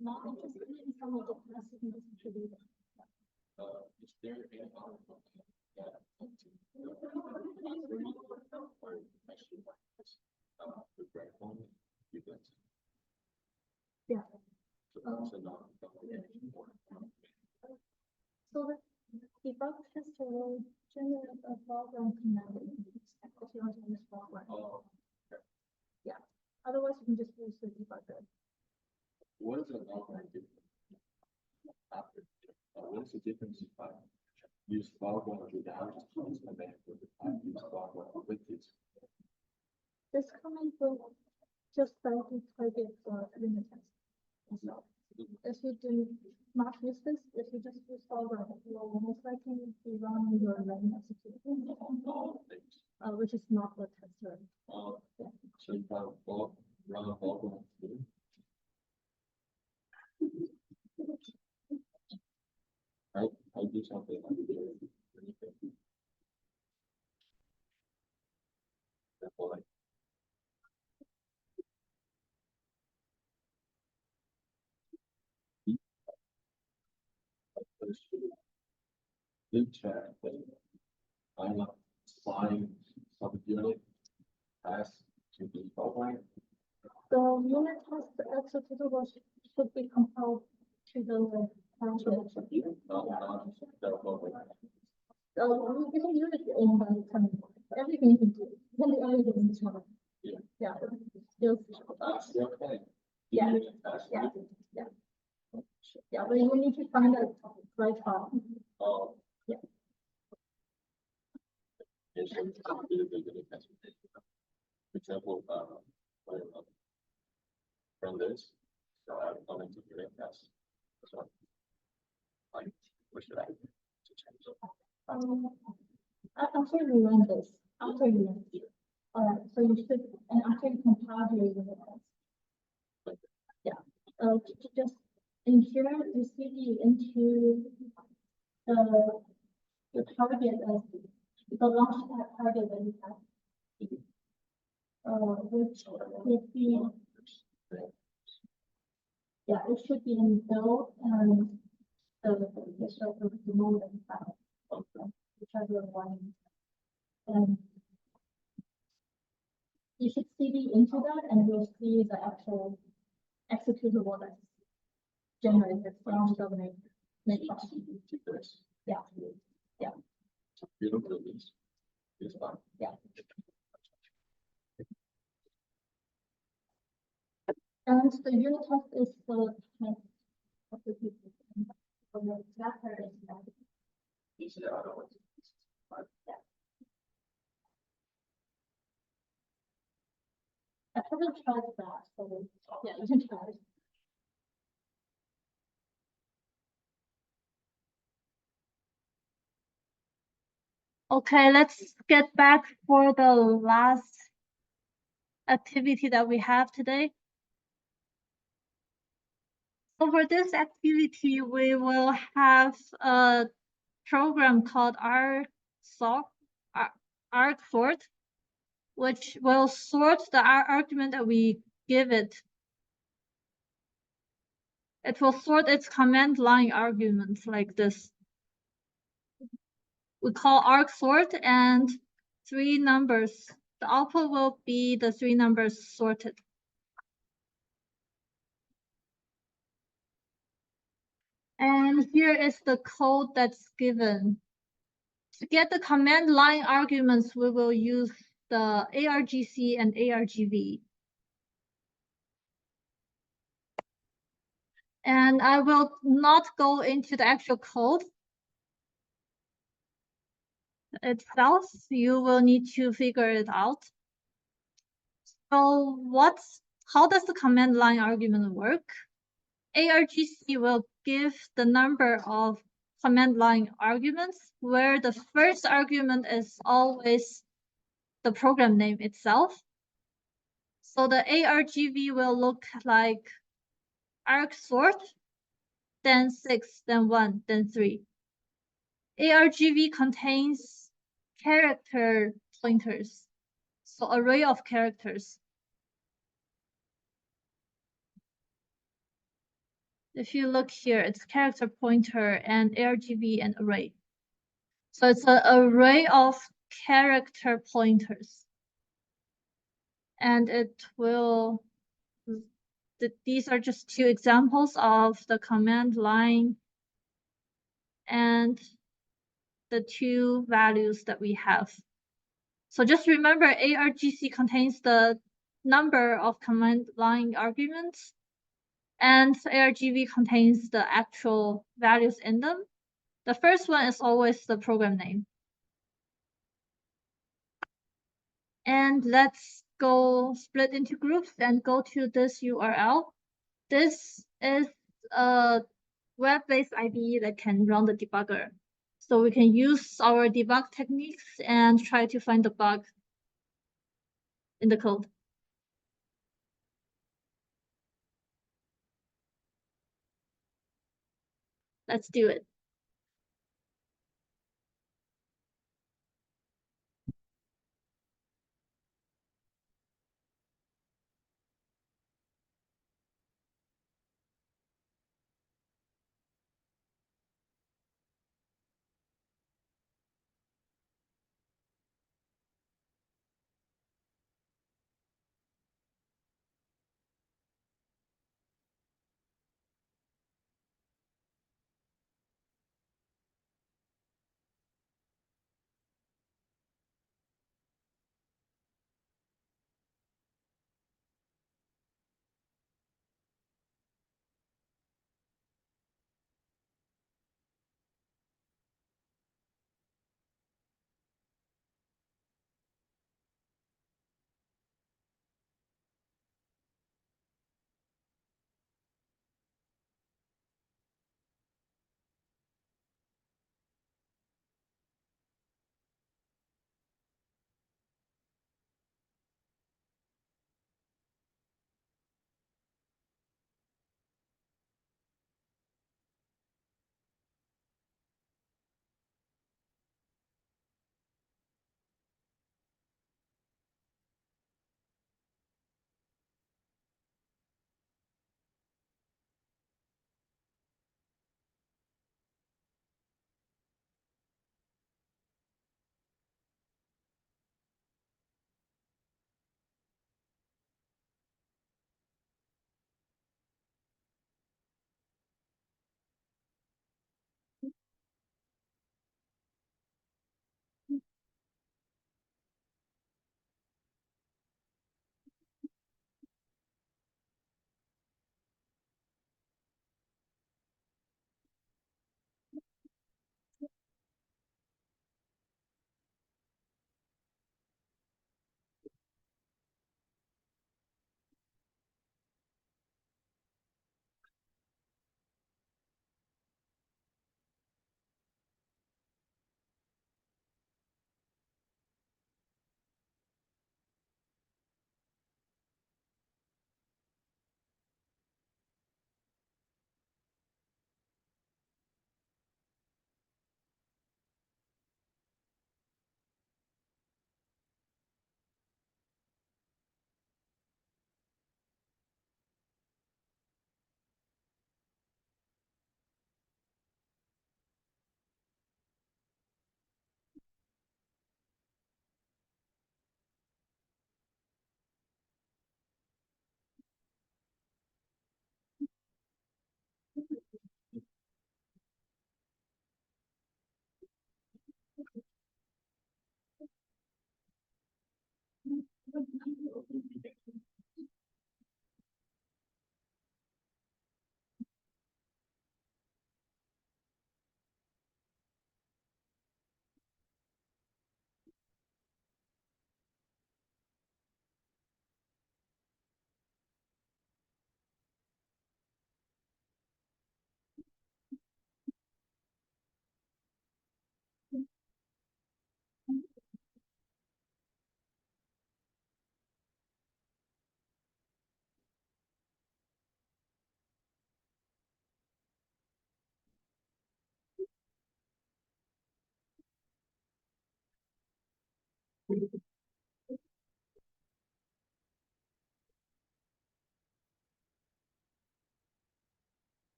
Not interested in some of the classes in this contributor. Is there any other Yeah. So the debug test will generate a program command if you want to use program. Yeah. Otherwise, you can just use the debugger. What is the after? What is the difference if I use program without and then I use program with it? This command will just directly target the unit test. So if you do not use this, if you just use program, you will most likely be running your main execution, which is not the tester. So if I run a program through. I do something like this. Then check that I'm applying some unit as to the program. The unit test executable should be compiled to the function. You can use it in the everything you can do. Really everything is fine. Yeah. Yeah. Still. Yeah. Yeah. Yeah. Yeah, but you need to find the right file. Yeah. For example, from this, so I'm going to unit test. So, like, what should I do to change it? After you run this, after you run it. Alright, so you should, and after you compile your unit test. Yeah, just in here, you see into the target of the launch target that you have. Which would be Yeah, it should be in build and the show the moment file. Which I will one. And you should cd into that and you'll see the actual executable that's generated from the make file. Yeah. Yeah. You don't do this. It's fine. Yeah. And the unit test is the test of the people. From the tracker is that. It's the other one. I haven't tried that, so yeah, you can try it. Okay, let's get back for the last activity that we have today. So for this activity, we will have a program called argsort, which will sort the argument that we give it. It will sort its command line arguments like this. We call argsort and 3 numbers. The output will be the 3 numbers sorted. And here is the code that's given. To get the command line arguments, we will use the argc and argv. And I will not go into the actual code itself. You will need to figure it out. So how does the command line argument work? argc will give the number of command line arguments where the first argument is always the program name itself. So the argv will look like argsort, then 6, then 1, then 3. argv contains character pointers, so array of characters. If you look here, it's character pointer and argv and array. So it's an array of character pointers. And it will, these are just 2 examples of the command line and the 2 values that we have. So just remember argc contains the number of command line arguments and argv contains the actual values in them. The first one is always the program name. And let's go split into groups and go to this URL. This is a web-based IDE that can run the debugger. So we can use our debug techniques and try to find the bug in the code. Let's do it.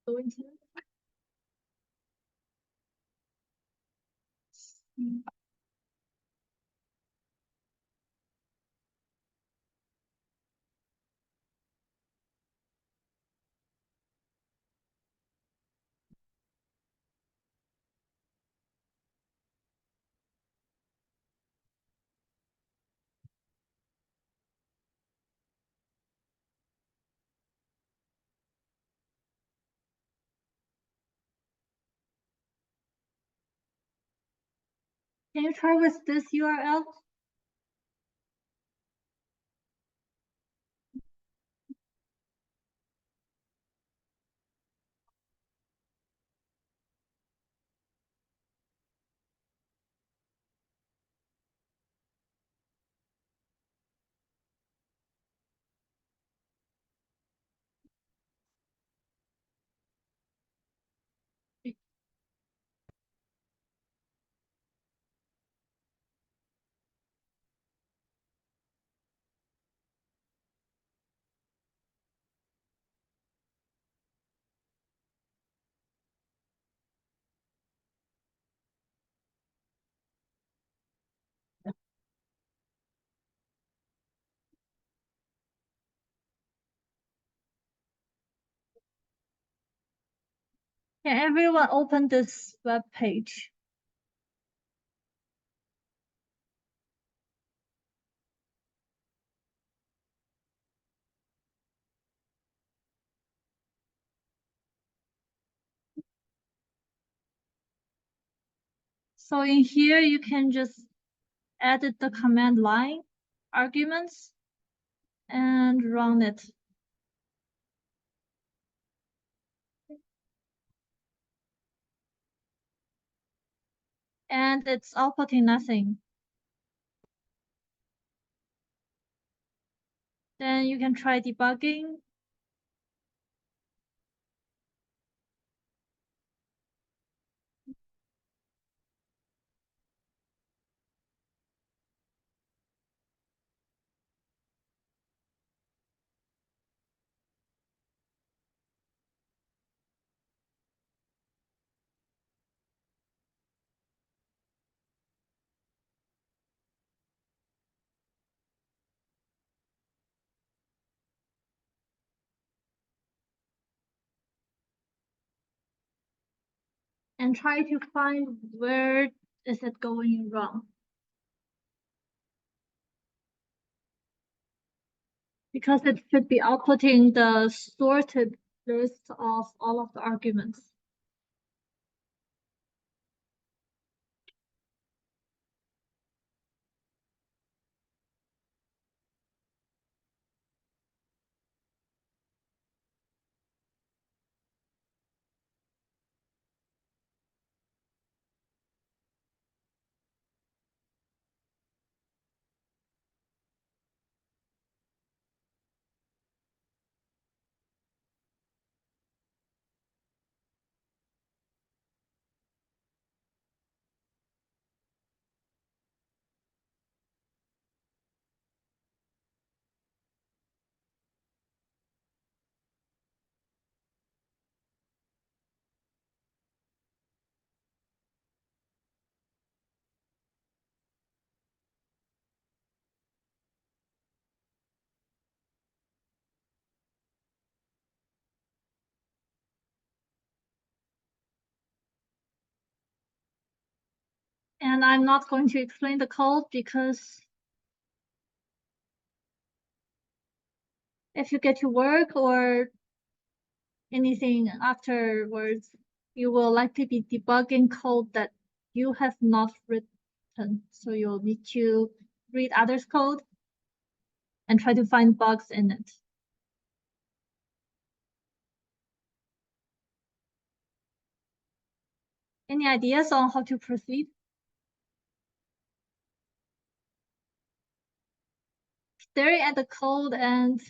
Going to. Can you try with this URL? Can everyone open this web page? So in here, you can just edit the command line arguments and run it. And it's outputting nothing. Then you can try debugging. And try to find where is it going wrong. Because it should be outputting the sorted list of all of the arguments. And I'm not going to explain the code because if you get to work or anything afterwards, you will likely be debugging code that you have not written. So you'll need to read others' code and try to find bugs in it. Any ideas on how to proceed? Staring at the code and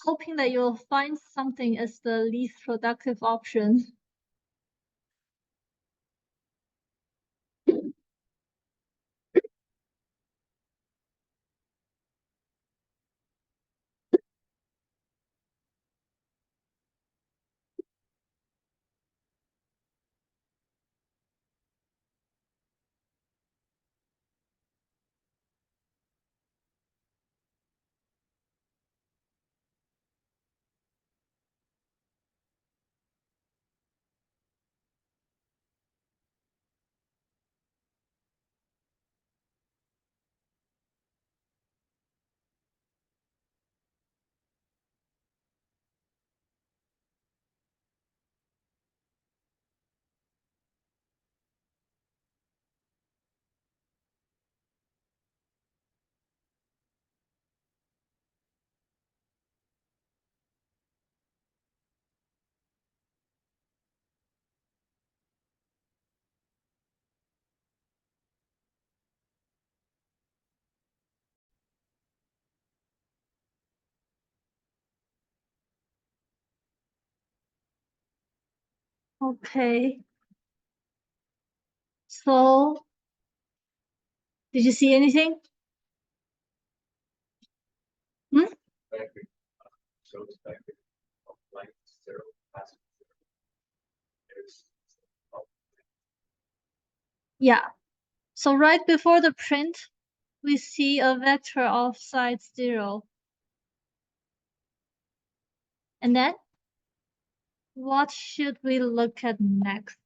hoping that you'll find something is the least productive option. Okay. So, did you see anything? Hmm? Vector, shows vector of length 0, passing 0. There's Yeah. So right before the print, we see a vector of size 0. And then, what should we look at next?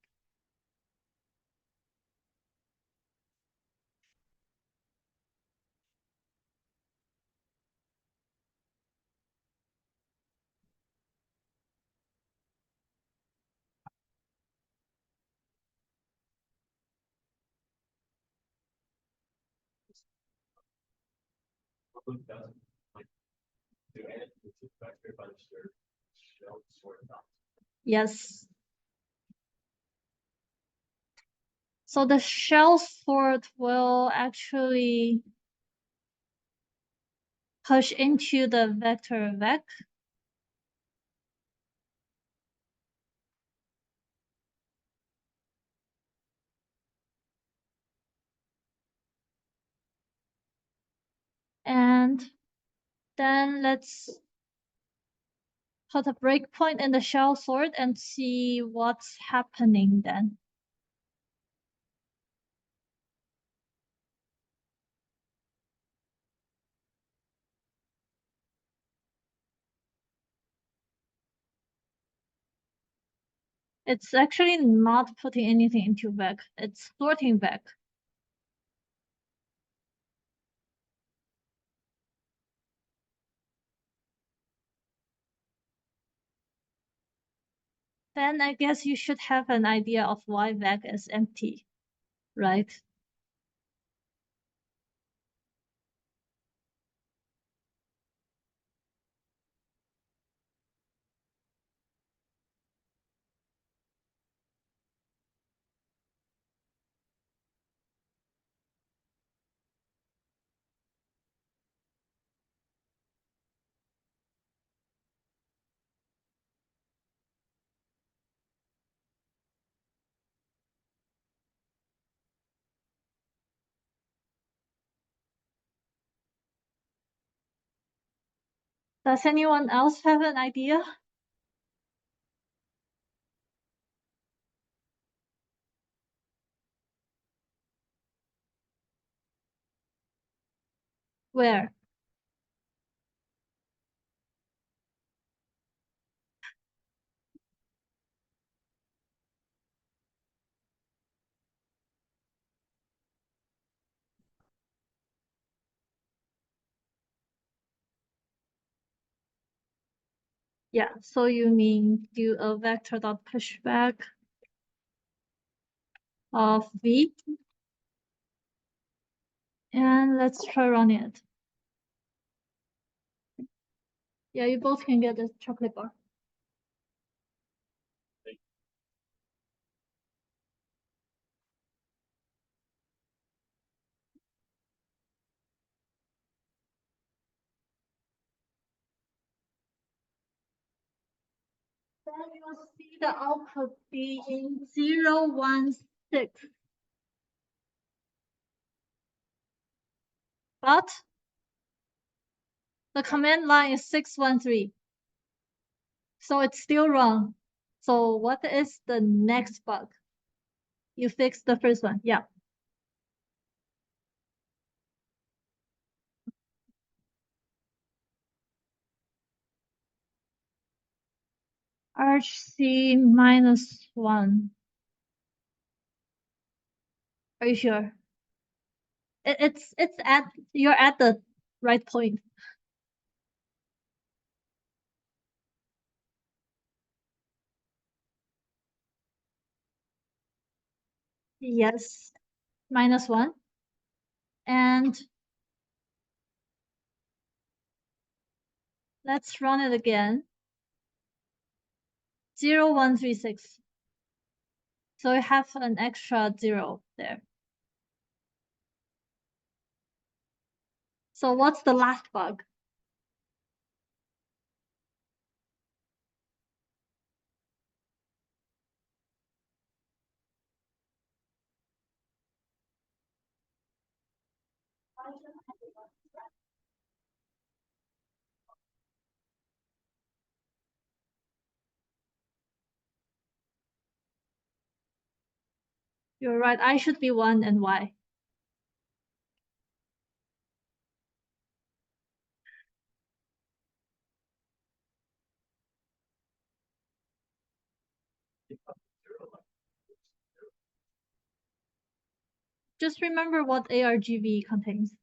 doesn't like do anything with the vector, but it's your shell sort of. Yes. So the shell sort will actually push into the vector vec. And then let's put a breakpoint in the shell sort and see what's happening then. It's actually not putting anything into vec, it's sorting vec. Then I guess you should have an idea of why vec is empty, right? Does anyone else have an idea? Where? Yeah, so you mean do a vector dot pushback of v, and let's try running it. Yeah, you both can get the chocolate bar. Then you'll see the output being 0, 1, 6. But the command line is 613. So it's still wrong. So what is the next bug? You fixed the first one. Yeah. RC -1. Are you sure? It's at, you're at the right point. Yes, -1. And let's run it again. 0, 1, 3, 6. So we have an extra 0 there. So what's the last bug? You're right, I should be 1 and y. Just remember what ARGV contains.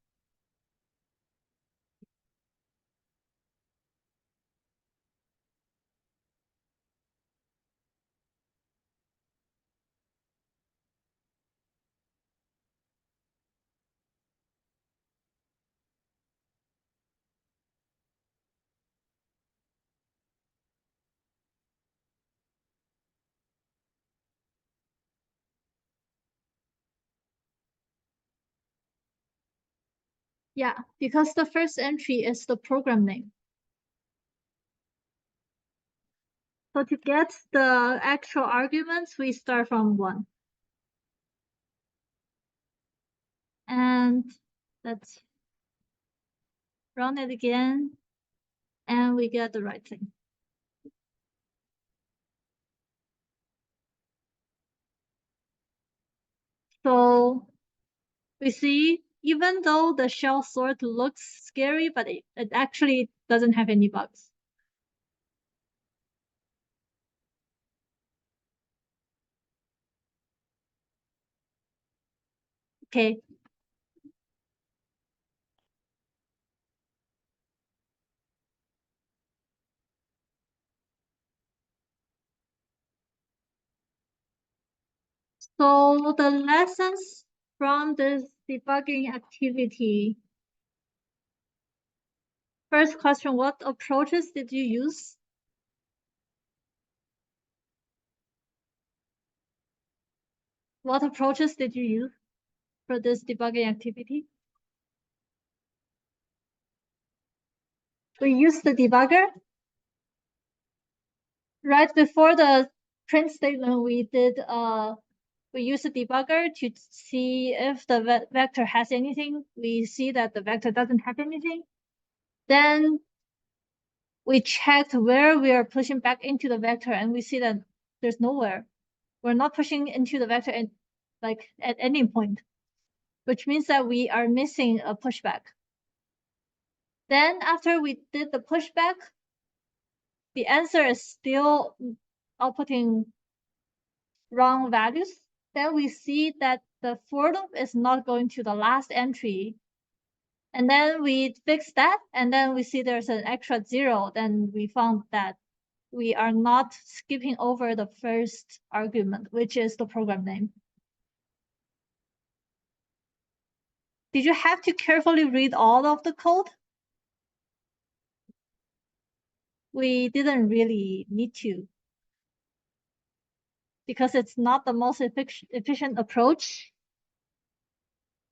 Yeah, because the first entry is the program name. So to get the actual arguments, we start from 1. And let's run it again, and we get the right thing. So we see, even though the shell sort looks scary, but it actually doesn't have any bugs. Okay. So the lessons from this debugging activity. First question, what approaches did you use? What approaches did you use for this debugging activity? We used the debugger. Right before the print statement, we used the debugger to see if the vector has anything. We see that the vector doesn't have anything. Then we checked where we are pushing back into the vector, and we see that there's nowhere. We're not pushing into the vector at any point, which means that we are missing a pushback. Then after we did the pushback, the answer is still outputting wrong values. Then we see that the for loop is not going to the last entry. And then we fix that, and then we see there's an extra 0. Then we found that we are not skipping over the first argument, which is the program name. Did you have to carefully read all of the code? We didn't really need to, because it's not the most efficient approach.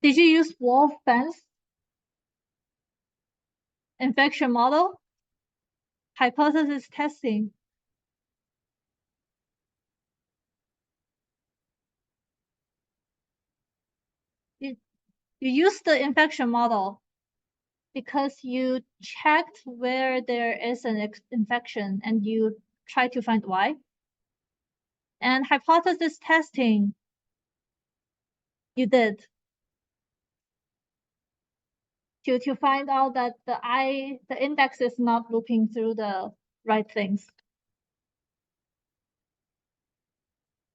Did you use wolf fence, infection model, hypothesis testing? You used the infection model because you checked where there is an infection and you try to find why. And hypothesis testing, you did to find out that the index is not looping through the right things.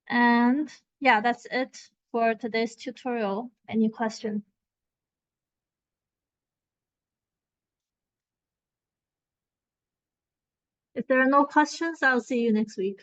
And yeah, that's it for today's tutorial. Any questions? If there are no questions, I'll see you next week.